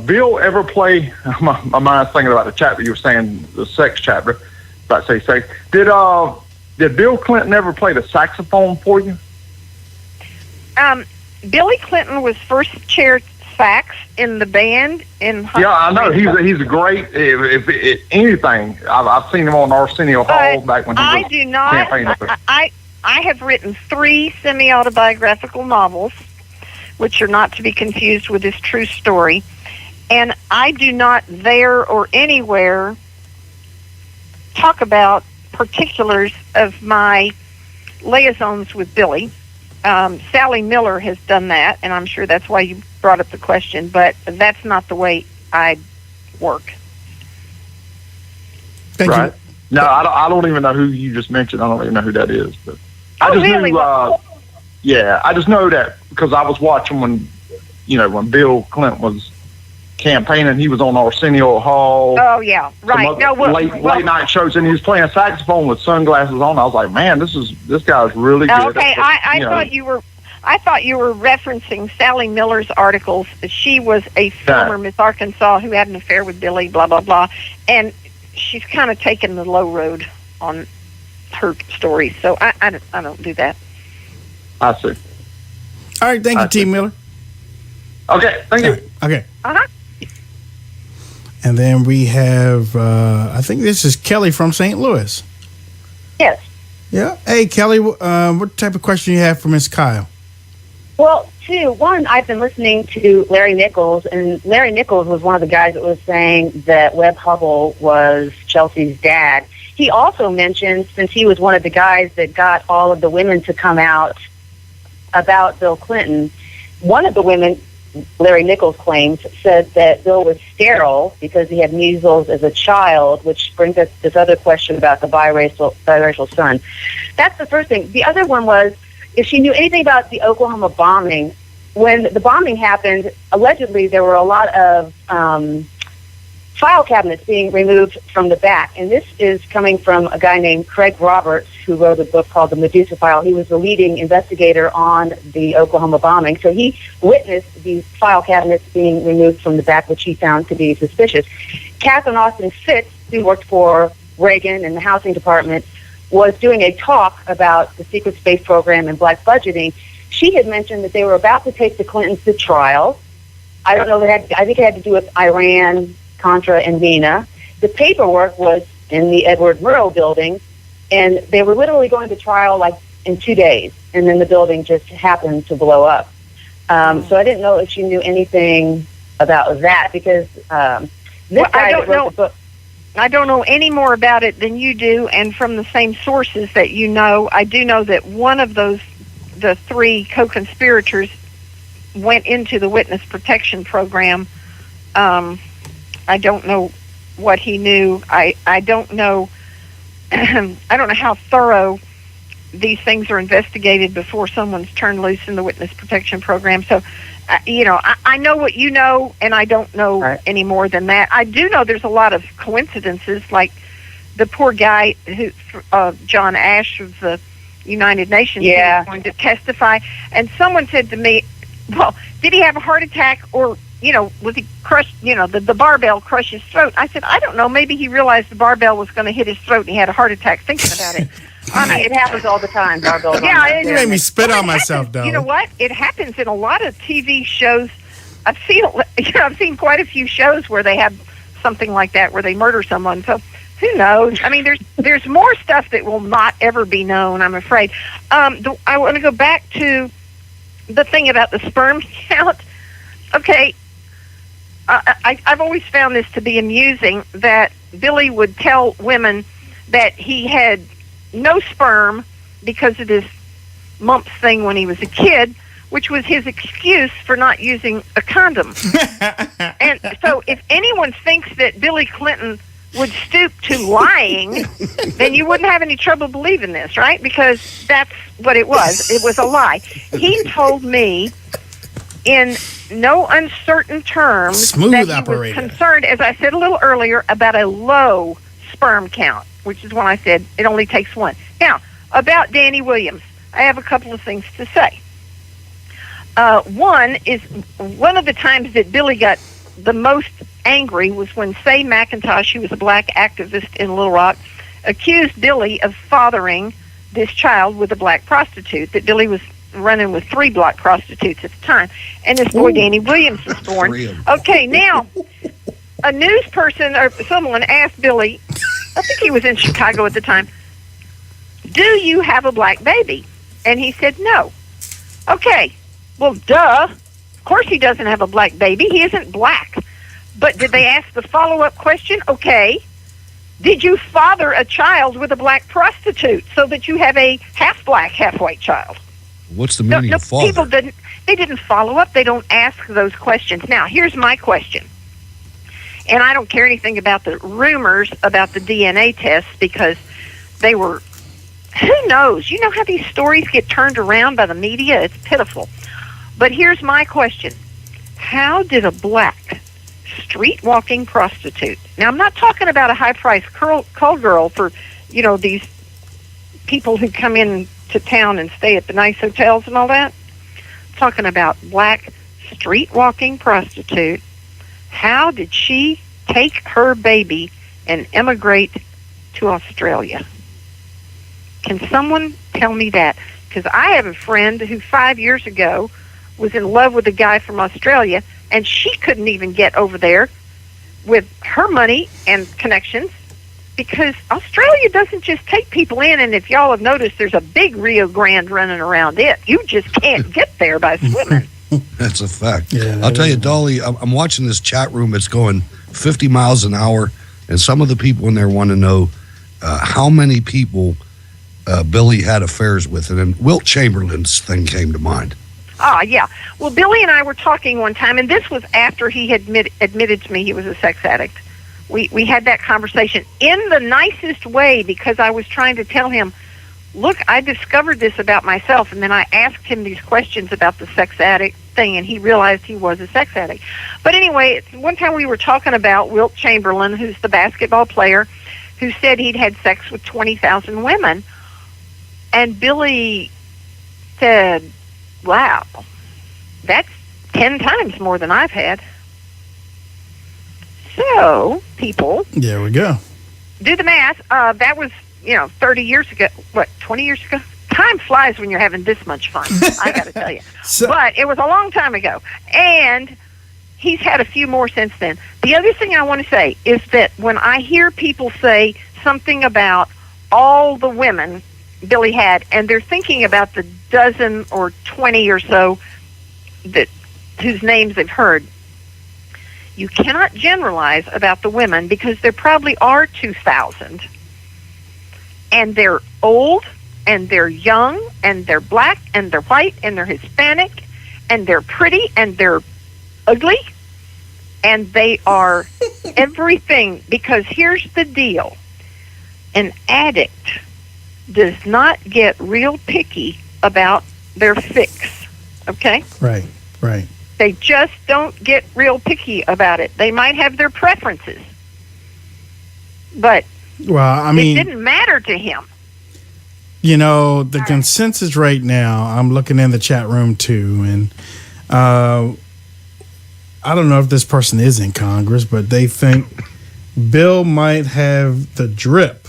Bill ever play? My mind's thinking about the chapter you were saying, the sex chapter. About to say sex. Did Bill Clinton ever play the saxophone for you? Billy Clinton was first chair sax in the band in high Yeah, I know. He's a great. If anything, I've seen him on Arsenio Hall back when he was campaigning. I have written 3 semi-autobiographical novels, which are not to be confused with this true story, and I do not there or anywhere talk about particulars of my liaisons with Billy. Sally Miller has done that, and I'm sure that's why you brought up the question, but that's not the way I work. Thank you. No, I don't even know who you just mentioned. I don't even know who that is. But I just really? knew, yeah, I just know that because I was watching when Bill Clinton was campaigning. He was on Arsenio Hall. Oh, yeah, right. Late night shows, and he was playing saxophone with sunglasses on. I was like, man, this guy's really good. Okay, I thought you were referencing Sally Miller's articles. She was a former Miss Arkansas who had an affair with Billy, blah, blah, blah. And she's kind of taken the low road on her story. So I don't do that. I see. All right, thank you, T. Miller. Okay, thank you. Okay. Uh-huh. And then we have, I think this is Kelly from St. Louis. Yes. Yeah. Hey, Kelly, what type of question you have for Miss Kyle? Well, 2. 1, I've been listening to Larry Nichols, and Larry Nichols was one of the guys that was saying that Webb Hubbell was Chelsea's dad. He also mentioned, since he was one of the guys that got all of the women to come out about Bill Clinton, one of the women, Larry Nichols claims, said that Bill was sterile because he had measles as a child, which brings us this other question about the biracial son. That's the first thing. The other one was if she knew anything about the Oklahoma bombing. When the bombing happened, allegedly there were a lot of file cabinets being removed from the back. And this is coming from a guy named Craig Roberts, who wrote a book called The Medusa File. He was the leading investigator on the Oklahoma bombing. So he witnessed these file cabinets being removed from the back, which he found to be suspicious. Catherine Austin Fitz, who worked for Reagan in the housing department, was doing a talk about the secret space program and black budgeting. She had mentioned that they were about to take the Clintons to trial. I don't know, I think it had to do with Iran, Contra, and Nina. The paperwork was in the Edward Murrow building, and they were literally going to trial like in 2 days, and then the building just happened to blow up. So I didn't know if she knew anything about that, because this guy that wrote the book. I don't know any more about it than you do, and from the same sources that you know, I do know that one of the 3 co-conspirators went into the witness protection program. I don't know what he knew. I don't know. I don't know how thorough these things are investigated before someone's turned loose in the witness protection program. So, I know what you know, and I don't know any more than that. I do know there's a lot of coincidences, like the poor guy who, John Ash of the United Nations, who was going to testify, and someone said to me, well, did he have a heart attack, or with the crush, the barbell crush his throat. I said, I don't know. Maybe he realized the barbell was going to hit his throat and he had a heart attack thinking about it. It happens all the time, barbell. Yeah, You made me spit on myself, Dolly. You know what? It happens in a lot of TV shows. I've seen quite a few shows where they have something like that, where they murder someone. So who knows? I mean, there's more stuff that will not ever be known, I'm afraid. I want to go back to the thing about the sperm count. Okay, I've always found this to be amusing, that Billy would tell women that he had no sperm because of this mumps thing when he was a kid, which was his excuse for not using a condom. And so if anyone thinks that Billy Clinton would stoop to lying, then you wouldn't have any trouble believing this, right? Because that's what it was. It was a lie. He told me in no uncertain terms that he was concerned, as I said a little earlier, about a low sperm count, which is when I said it only takes one. Now, about Danny Williams, I have a couple of things to say. One is, one of the times that Billy got the most angry was when Say McIntosh, who was a black activist in Little Rock, accused Billy of fathering this child with a black prostitute, that Billy was running with 3 black prostitutes at the time, and this boy Danny Williams was born. Okay, now a news person or someone asked Billy, I think he was in Chicago at the time, do you have a black baby? And he said no. Okay, well, duh. Of course he doesn't have a black baby. He isn't black. But did they ask the follow-up question? Okay, did you father a child with a black prostitute so that you have a half-black, half-white child? What's the meaning of father? People didn't follow up. They don't ask those questions. Now, here's my question. And I don't care anything about the rumors about the DNA tests, because they were, who knows? You know how these stories get turned around by the media? It's pitiful. But here's my question. How did a black street-walking prostitute, now I'm not talking about a high-priced call girl for, these people who come in to town and stay at the nice hotels and all that. I'm talking about black street-walking prostitute. How did she take her baby and emigrate to Australia? Can someone tell me that? Because I have a friend who 5 years ago was in love with a guy from Australia, and she couldn't even get over there with her money and connections, because Australia doesn't just take people in, and if y'all have noticed, there's a big Rio Grande running around it. You just can't get there by swimming. That's a fact. Yeah, I'll tell you, Dolly, I'm watching this chat room. It's going 50 miles an hour, and some of the people in there want to know how many people Billy had affairs with. And then Wilt Chamberlain's thing came to mind. Ah, yeah. Well, Billy and I were talking one time, and this was after he had admitted to me he was a sex addict. We had that conversation in the nicest way, because I was trying to tell him, look, I discovered this about myself, and then I asked him these questions about the sex addict thing, and he realized he was a sex addict. But anyway, one time we were talking about Wilt Chamberlain, who's the basketball player, who said he'd had sex with 20,000 women, and Billy said, wow, that's 10 times more than I've had. So, people, there we go. Do the math. That was, 30 years ago. What, 20 years ago? Time flies when you're having this much fun, I got to tell you. But it was a long time ago. And he's had a few more since then. The other thing I want to say is that when I hear people say something about all the women Billy had, and they're thinking about the dozen or 20 or so whose names they've heard, you cannot generalize about the women, because there probably are 2,000. And they're old, and they're young, and they're black, and they're white, and they're Hispanic, and they're pretty, and they're ugly, and they are everything. Because here's the deal. An addict does not get real picky about their fix, okay? Right. They just don't get real picky about it. They might have their preferences, but it didn't matter to him. The consensus right now, I'm looking in the chat room too, and I don't know if this person is in Congress, but they think Bill might have the drip.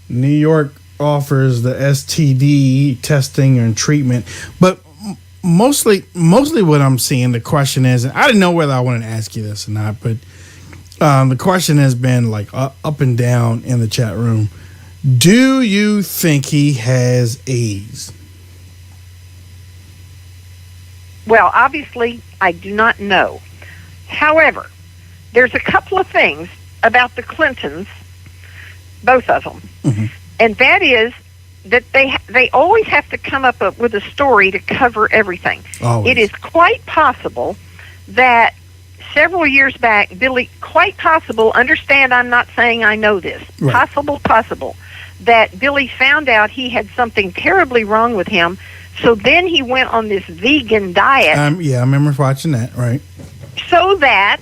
New York offers the STD testing and treatment, but mostly what I'm seeing, the question is, and I didn't know whether I wanted to ask you this or not, but the question has been like up and down in the chat room. Do you think he has AIDS? Well, obviously, I do not know. However, there's a couple of things about the Clintons, both of them, and that is that they always have to come up with a story to cover everything. Always. It is quite possible that several years back, Billy, quite possible, understand I'm not saying I know this, Right. possible, that Billy found out he had something terribly wrong with him, so then he went on this vegan diet Yeah, I remember watching that, right? so that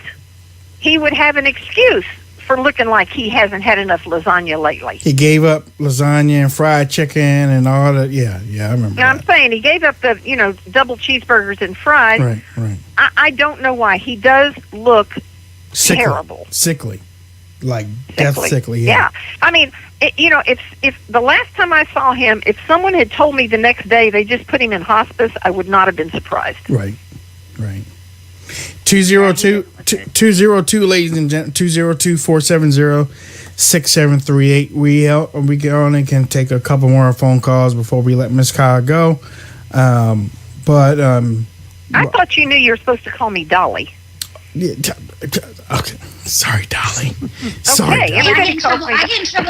he would have an excuse for looking like he hasn't had enough lasagna lately. He gave up lasagna and fried chicken and all that. Yeah, I remember. Now, I'm saying he gave up the, double cheeseburgers and fries. Right. I don't know why. He does look terrible. Sickly. Like death sickly. Yeah. I mean, if the last time I saw him, if someone had told me the next day they just put him in hospice, I would not have been surprised. Right. 202, ladies and gentlemen, 202-470-6738. We go on and can take a couple more phone calls before we let Miss Kyle go. I thought you knew you were supposed to call me Dolly. Yeah, okay. Sorry, Dolly. Okay, I get in trouble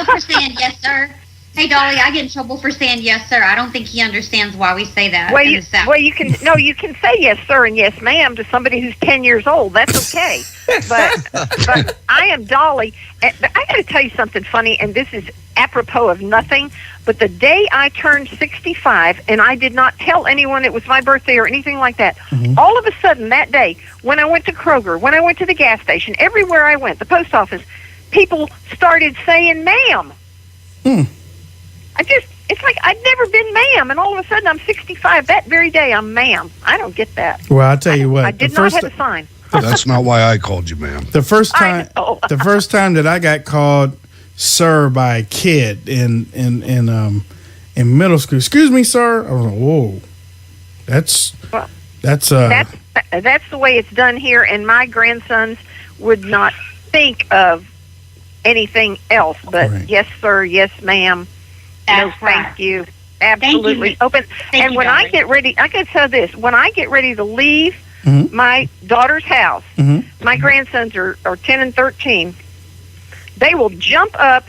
for saying yes, sir. Hey, Dolly, I get in trouble for saying yes, sir. I don't think he understands why we say that. You can say yes, sir, and yes, ma'am to somebody who's 10 years old. That's okay. but I am Dolly. But I got to tell you something funny, and this is apropos of nothing. But the day I turned 65, and I did not tell anyone it was my birthday or anything like that, all of a sudden that day, when I went to Kroger, when I went to the gas station, everywhere I went, the post office, people started saying ma'am. It's like I'd never been ma'am, and all of a sudden I'm 65. That very day I'm ma'am. I don't get that. Well, I'll tell you what. I did not have a sign. That's not why I called you, ma'am. The first time that I got called sir by a kid in middle school. Excuse me, sir. I was like, whoa, that's the way it's done here, and my grandsons would not think of anything else but yes, sir, yes, ma'am. No, thank you. Absolutely open. And when I get ready, I got to tell this. When I get ready to leave my daughter's house, my grandsons are 10 and 13. They will jump up,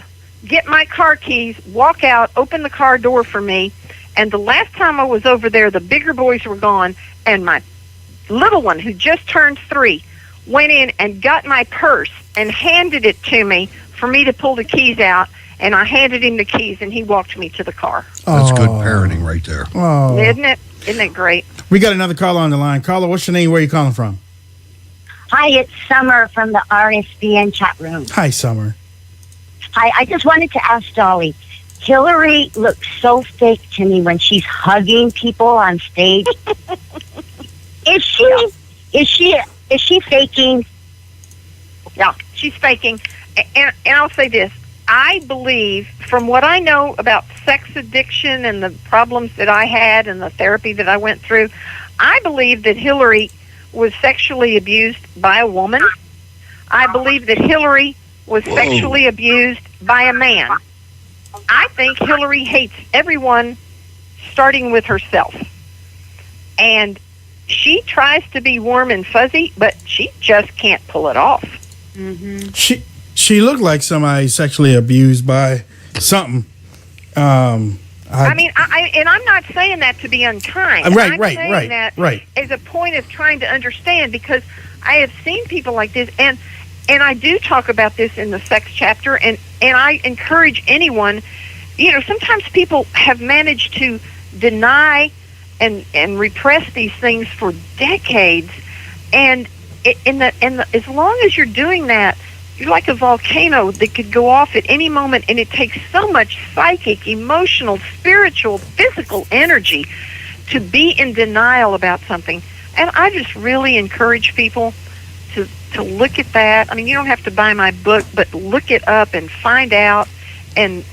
get my car keys, walk out, open the car door for me. And the last time I was over there, the bigger boys were gone, and my little one, who just turned 3, went in and got my purse and handed it to me for me to pull the keys out. And I handed him the keys, and he walked me to the car. That's good parenting right there. Oh. Isn't it? Isn't it great? We got another caller on the line. Caller, what's your name? Where are you calling from? Hi, it's Summer from the RSBN chat room. Hi, Summer. Hi, I just wanted to ask Dolly. Hillary looks so fake to me when she's hugging people on stage. Is she faking? Yeah, she's faking. And I'll say this. I believe, from what I know about sex addiction and the problems that I had and the therapy that I went through, I believe that Hillary was sexually abused by a woman. I believe that Hillary was sexually abused by a man. I think Hillary hates everyone, starting with herself. And she tries to be warm and fuzzy, but she just can't pull it off. She looked like somebody sexually abused by something. I'm not saying that to be unkind. I'm saying that as a point of trying to understand, because I have seen people like this, and I do talk about this in the sex chapter, and I encourage anyone. Sometimes people have managed to deny and repress these things for decades, and as long as you're doing that, you're like a volcano that could go off at any moment, and it takes so much psychic, emotional, spiritual, physical energy to be in denial about something. And I just really encourage people to look at that. I mean, you don't have to buy my book, but look it up and find out, and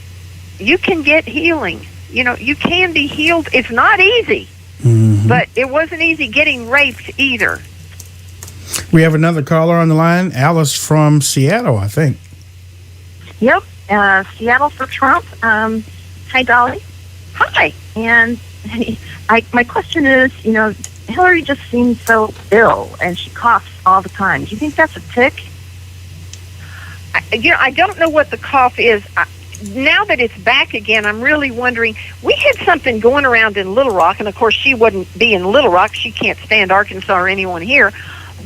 you can get healing. You know, you can be healed. It's not easy, but it wasn't easy getting raped either. We have another caller on the line, Alice from Seattle, I think. Yep, Seattle for Trump. Hi, Dolly. Hi. And my question is, you know, Hillary just seems so ill, and she coughs all the time. Do you think that's a tick? I don't know what the cough is. Now that it's back again, I'm really wondering. We had something going around in Little Rock, and of course she wouldn't be in Little Rock. She can't stand Arkansas or anyone here.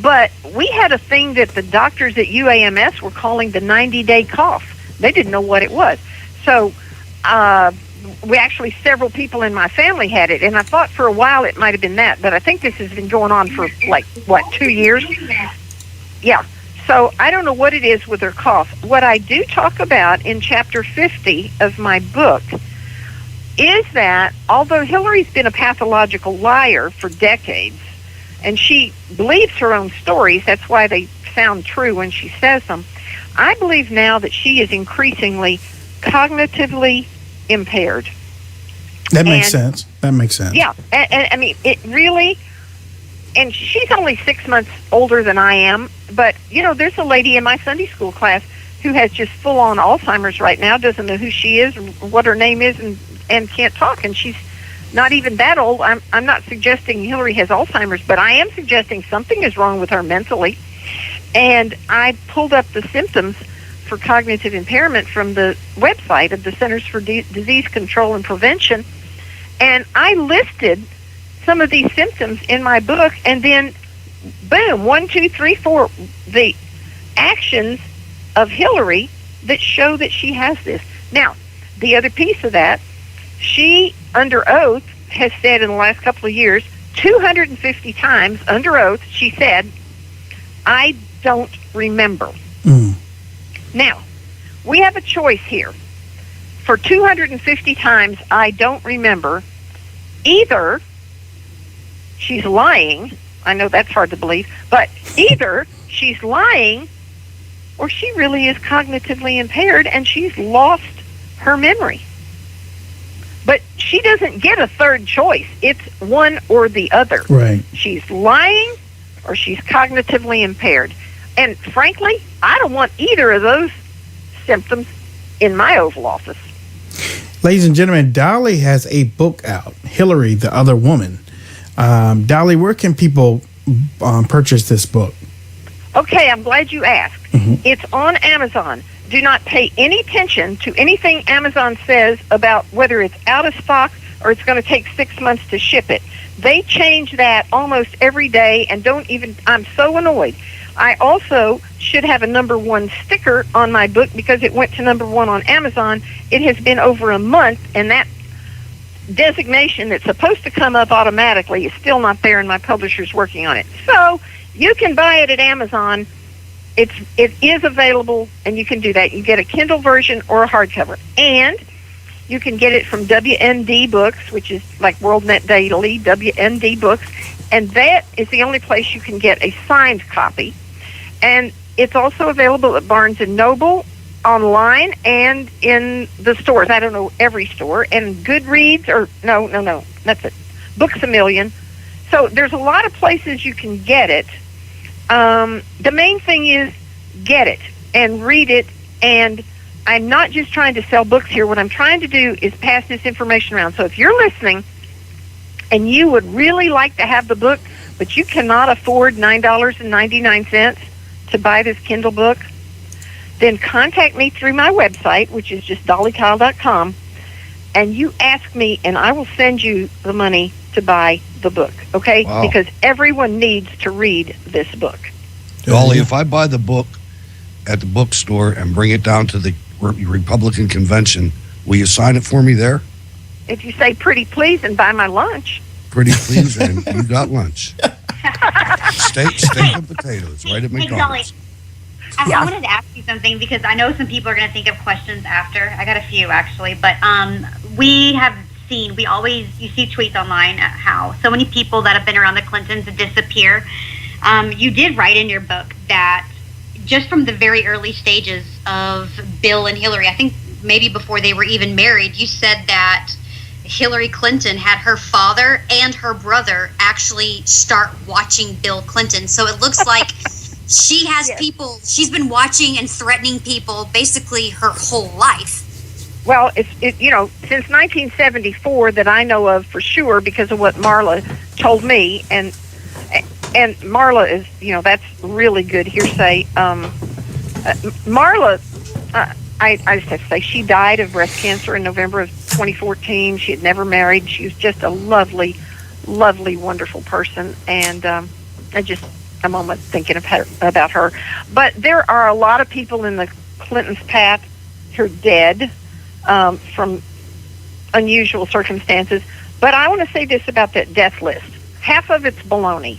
But we had a thing that the doctors at UAMS were calling the 90-day cough. They didn't know what it was. So we actually, several people in my family had it, and I thought for a while it might have been that, but I think this has been going on for, 2 years? Yeah. So I don't know what it is with her cough. What I do talk about in Chapter 50 of my book is that although Hillary's been a pathological liar for decades, and she believes her own stories, that's why they sound true when she says them, I believe now that she is increasingly cognitively impaired. That makes sense. Yeah, and I mean, it really, and she's only 6 months older than I am, but, you know, there's a lady in my Sunday school class who has just full-on Alzheimer's right now, doesn't know who she is, what her name is, and can't talk, and she's not even that old. I'm not suggesting Hillary has Alzheimer's, but I am suggesting something is wrong with her mentally. And I pulled up the symptoms for cognitive impairment from the website of the Centers for Disease Control and Prevention, and I listed some of these symptoms in my book, and then boom, 1, 2, 3, 4, the actions of Hillary that show that she has this. Now, the other piece of that, she, under oath, has said in the last couple of years, 250 times under oath, she said, I don't remember. Now, we have a choice here. For 250 times, I don't remember, either she's lying, I know that's hard to believe, but either she's lying or she really is cognitively impaired and she's lost her memory. But she doesn't get a third choice. It's one or the other. Right. She's lying or she's cognitively impaired. And frankly, I don't want either of those symptoms in my Oval Office. Ladies and gentlemen, Dolly has a book out, Hillary, the Other Woman. Dolly, where can people purchase this book? Okay, I'm glad you asked. It's on Amazon. Do not pay any attention to anything Amazon says about whether it's out of stock or it's going to take 6 months to ship it. They change that almost every day, and I'm so annoyed. I also should have a #1 sticker on my book because it went to #1 on Amazon. It has been over a month, and that designation that's supposed to come up automatically is still not there, and my publisher's working on it. So you can buy it at Amazon. It is available, and you can do that. You get a Kindle version or a hardcover, and you can get it from WND Books, which is like WorldNet Daily, WND Books, and that is the only place you can get a signed copy. And it's also available at Barnes & Noble, online, and in the stores. I don't know, every store. And Goodreads, or no, that's it. Books A Million. So there's a lot of places you can get it. The main thing is get it and read it. And I'm not just trying to sell books here. What I'm trying to do is pass this information around. So if you're listening and you would really like to have the book, but you cannot afford $9.99 to buy this Kindle book, then contact me through my website, which is just dollykyle.com, and you ask me, and I will send you the money to buy the book, okay? Wow. Because everyone needs to read this book. Dolly, if I buy the book at the bookstore and bring it down to the Republican convention, will you sign it for me there? If you say pretty please and buy my lunch. Pretty please, and you got lunch. Steak and potatoes, right at McDonald's. I wanted to ask you something because I know some people are going to think of questions after. I got a few actually, but we have seen, you see tweets online how so many people that have been around the Clintons disappear. You did write in your book that just from the very early stages of Bill and Hillary, I think maybe before they were even married, you said that Hillary Clinton had her father and her brother actually start watching Bill Clinton. So it looks like she has people, she's been watching and threatening people basically her whole life. Well, it's since 1974 that I know of for sure, because of what Marla told me, and Marla is, that's really good hearsay. Marla, I just have to say, she died of breast cancer in November of 2014. She had never married. She was just a lovely, lovely, wonderful person, and I just a moment thinking about her. But there are a lot of people in the Clintons' path who are dead from unusual circumstances. But I want to say this about that death list. Half of it's baloney.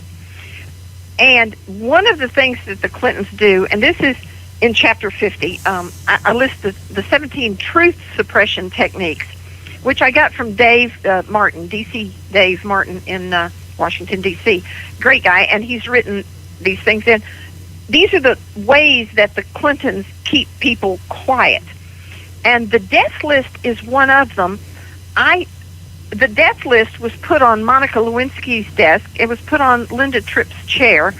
And one of the things that the Clintons do, and this is in Chapter 50, I list the 17 truth suppression techniques, which I got from Dave Martin, D.C. Dave Martin in Washington, D.C. Great guy, and he's written these things in. These are the ways that the Clintons keep people quiet. And the death list is one of them. The death list was put on Monica Lewinsky's desk. It was put on Linda Tripp's chair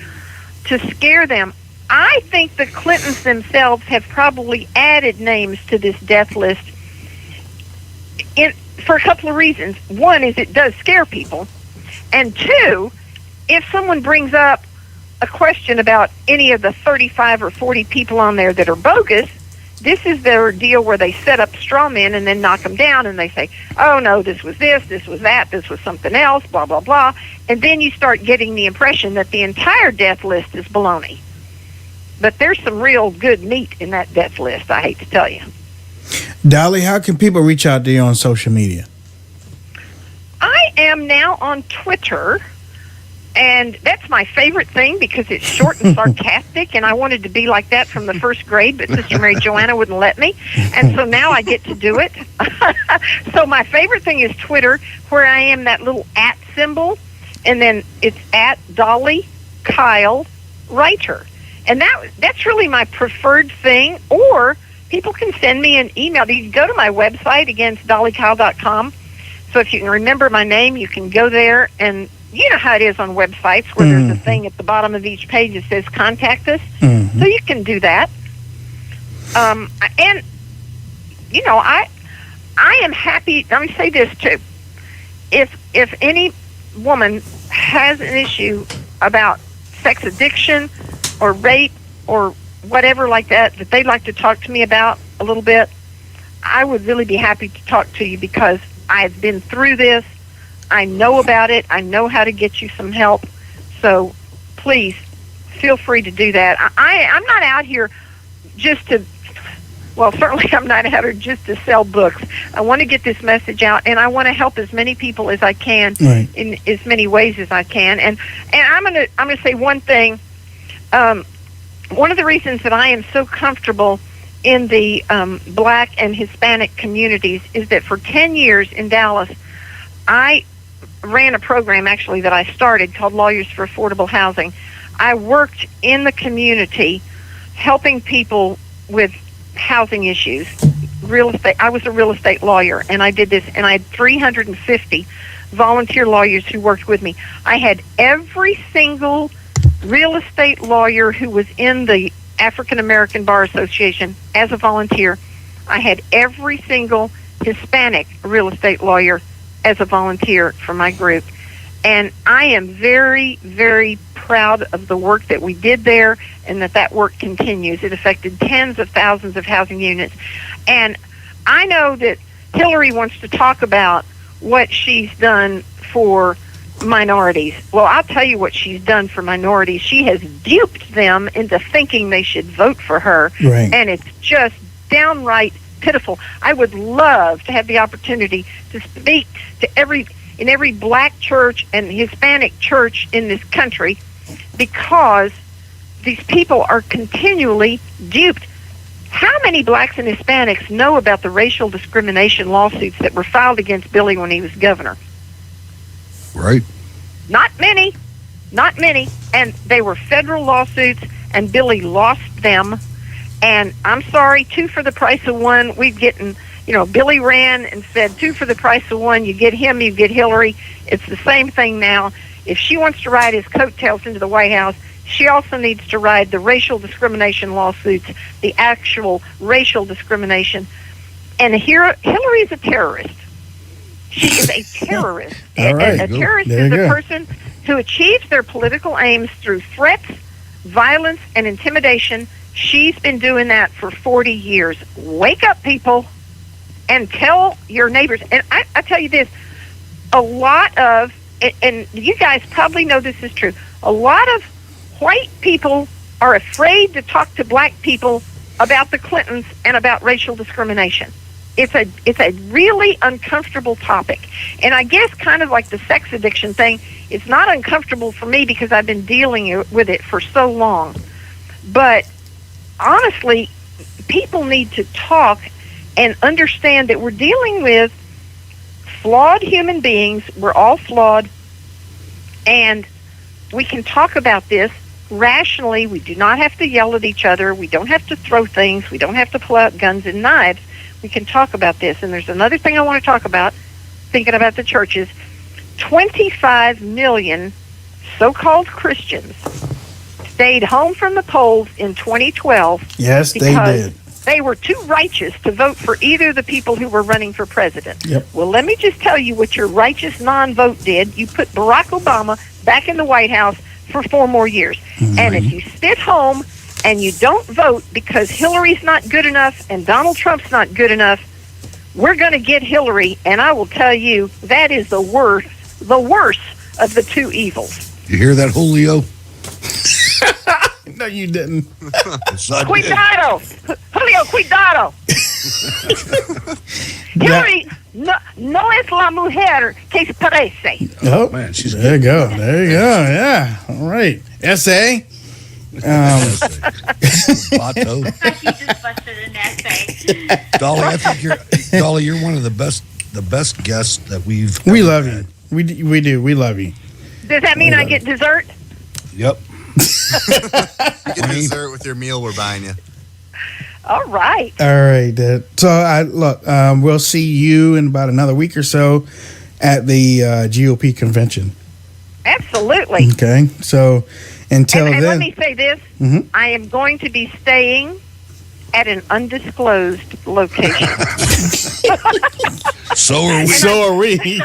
to scare them. I think the Clintons themselves have probably added names to this death list for a couple of reasons. One is it does scare people. And two, if someone brings up a question about any of the 35 or 40 people on there that are bogus, this is their deal where they set up straw men and then knock them down, and they say, oh, no, this was that, this was something else, blah, blah, blah. And then you start getting the impression that the entire death list is baloney. But there's some real good meat in that death list, I hate to tell you. Dolly, how can people reach out to you on social media? I am now on Twitter, and that's my favorite thing because it's short and sarcastic, and I wanted to be like that from the first grade, but Sister Mary Joanna wouldn't let me, and so now I get to do it. So my favorite thing is Twitter, where I am that little @ symbol, and then it's @Dolly Kyle Writer. And that's really my preferred thing, or people can send me an email. You can go to my website, again, it's dollykyle.com. So if you can remember my name, you can go there, and you know how it is on websites where there's a thing at the bottom of each page that says contact us. So you can do that. And, I am happy. Let me say this, too. If any woman has an issue about sex addiction or rape or whatever like that they'd like to talk to me about a little bit, I would really be happy to talk to you because I've been through this. I know about it. I know how to get you some help. So please feel free to do that. I'm not out here just to, well, certainly I'm not out here just to sell books. I want to get this message out, and I want to help as many people as I can in as many ways as I can. And I'm gonna say one thing. One of the reasons that I am so comfortable in the Black and Hispanic communities is that for 10 years in Dallas, I ran a program actually that I started called Lawyers for Affordable Housing. I worked in the community helping people with housing issues, real estate. I was a real estate lawyer, and I did this, and I had 350 volunteer lawyers who worked with me. I had every single real estate lawyer who was in the African American Bar Association as a volunteer. I had every single Hispanic real estate lawyer as a volunteer for my group. And I am very, very proud of the work that we did there and that work continues. It affected tens of thousands of housing units. And I know that Hillary wants to talk about what she's done for minorities. Well, I'll tell you what she's done for minorities. She has duped them into thinking they should vote for her. Right. And it's just downright pitiful. I would love to have the opportunity to speak to in every Black church and Hispanic church in this country, because these people are continually duped. How many Blacks and Hispanics know about the racial discrimination lawsuits that were filed against Billy when he was governor? Right. Not many. And they were federal lawsuits, and Billy lost them. And I'm sorry, 2 for the price of 1. We've getting, Billy ran and said 2 for the price of 1. You get him, you get Hillary. It's the same thing now. If she wants to ride his coattails into the White House, she also needs to ride the racial discrimination lawsuits, the actual racial discrimination. And Hillary is a terrorist. She is a terrorist. All right. A terrorist There is you a go. person who achieves their political aims through threats, violence, and intimidation. She's been doing that for 40 years. Wake up, people, and tell your neighbors. And I tell you this, a lot of, and you guys probably know this is true, a lot of white people are afraid to talk to black people about the Clintons and about racial discrimination. It's a really uncomfortable topic. And I guess kind of like the sex addiction thing, it's not uncomfortable for me because I've been dealing with it for so long. But honestly, people need to talk and understand that we're dealing with flawed human beings. We're all flawed. And we can talk about this rationally. We do not have to yell at each other. We don't have to throw things. We don't have to pull out guns and knives. We can talk about this. And there's another thing I want to talk about, thinking about the churches. 25 million so-called Christians stayed home from the polls in 2012. Yes, they because did. They were too righteous to vote for either of the people who were running for president. Yep. Well, let me just tell you what your righteous non-vote did. You put Barack Obama back in the White House for 4 more years. Mm-hmm. And if you sit home and you don't vote because Hillary's not good enough and Donald Trump's not good enough, we're going to get Hillary. And I will tell you, that is the worst of the 2 evils. You hear that, Julio? No, you didn't. Cuidado! Julio, cuidado! Hillary no es la mujer que se parece. Oh, man, there you go. There you go. Yeah. All right. S.A. Vato. She just busted an essay. Dolly, I think you're one of the best guests that we've. We love you. We do. We love you. Does that mean I get dessert? Yep. You get dessert with your meal we're buying you. All right. All right. So we'll see you in about another week or so at the GOP convention. Absolutely. Okay. So until and then, let me say this: Mhm. I am going to be staying at an undisclosed location. So are we. So are we.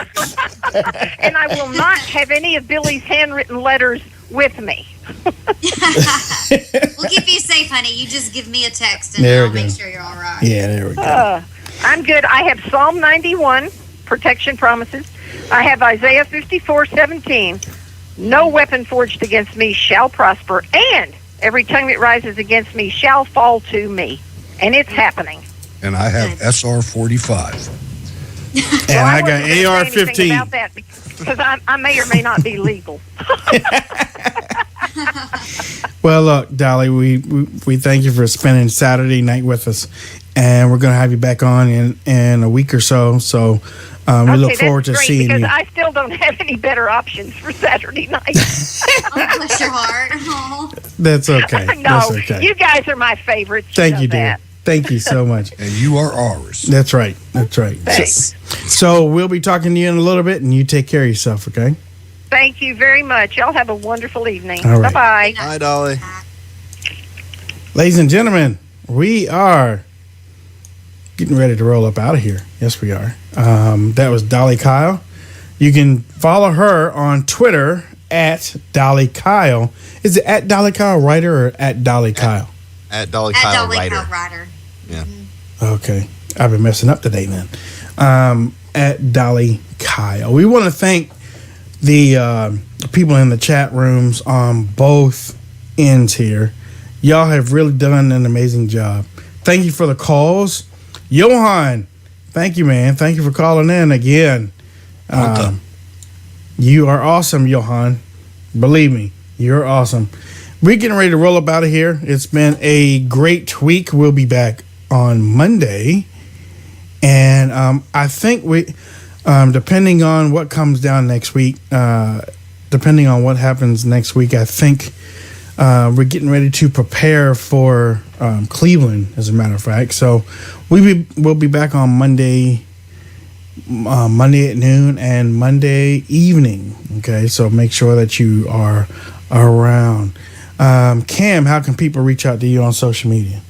And I will not have any of Billy's handwritten letters with me. We'll keep you safe, honey. You just give me a text and There we I'll make go. sure you're all right. Yeah, there we go. I'm good. I have Psalm 91, protection promises. I have Isaiah 54:17. No weapon forged against me shall prosper, and every tongue that rises against me shall fall to me. And it's happening. And I have SR 45. And I got wasn't gonna say anything AR-15. about that because I may or may not be legal. Well, look, Dolly, we thank you for spending Saturday night with us, and we're going to have you back on in a week or so. So we look forward to that's great, seeing because you. I still don't have any better options for Saturday night. Oh, bless your heart. Oh. That's okay. No, That's okay. you guys are my favorites. Thank you, know dear. that. Thank you so much. And you are ours. That's right. That's right. Thanks. So we'll be talking to you in a little bit, and you take care of yourself, okay? Thank you very much. Y'all have a wonderful evening. All right. Bye-bye. Bye, Dolly. Ladies and gentlemen, we are getting ready to roll up out of here. Yes, we are. That was Dolly Kyle. You can follow her on Twitter at Dolly Kyle. Is it at Dolly Kyle Writer or at Dolly Kyle? At Dolly At Kyle Dolly Writer. Kyle Ryder. Yeah. Okay. I've been messing up today then. At Dolly Kyle. We want to thank the people in the chat rooms on both ends here. Y'all have really done an amazing job. Thank you for the calls. Johan, thank you, man. Thank you for calling in again. You are awesome, Johan. Believe me, you're awesome. We're getting ready to roll up out of here. It's been a great week. We'll be back on Monday. And I think we, depending on what comes down next week, depending on what happens next week, I think We're getting ready to prepare for Cleveland, as a matter of fact. So we'll be back on Monday at noon and Monday evening. Okay, so make sure that you are around. Cam, how can people reach out to you on social media?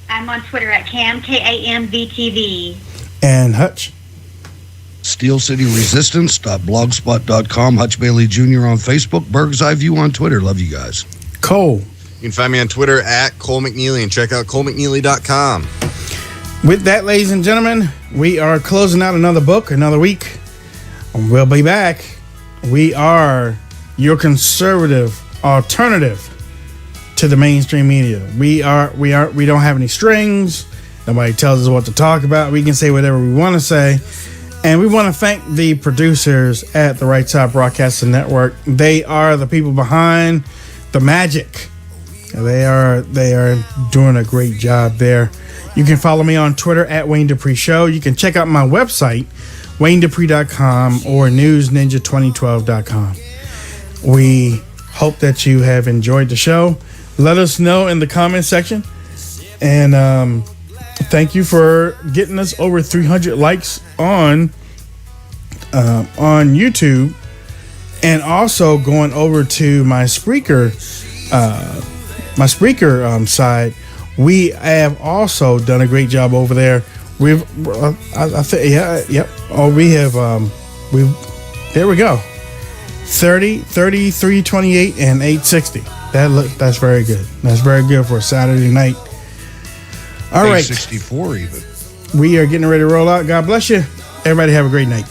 I'm on Twitter at Cam, KAMVTV. And Hutch? SteelCityResistance.blogspot.com. Hutch Bailey Jr. on Facebook. Berg's Eye View on Twitter. Love you guys. Cole. You can find me on Twitter at Cole McNeely and check out ColeMcNeely.com. With that, ladies and gentlemen, we are closing out another book, another week. We'll be back. We are your conservative alternative to the mainstream media. We don't have any strings. Nobody tells us what to talk about. We can say whatever we want to say. And we want to thank the producers at the Right Side Broadcasting Network. They are the people behind the magic. They are doing a great job there. You can follow me on Twitter at Wayne Dupree Show. You can check out my website, WayneDupree.com or NewsNinja2012.com. We hope that you have enjoyed the show. Let us know in the comment section. And thank you for getting us over 300 likes on YouTube, and also going over to my Spreaker side. We have also done a great job over there. We've I think yep. Oh, we have there we go. 30, 33, 28, and 860. That's very good. That's very good for a Saturday night. All right. 64 even. We are getting ready to roll out. God bless you. Everybody have a great night.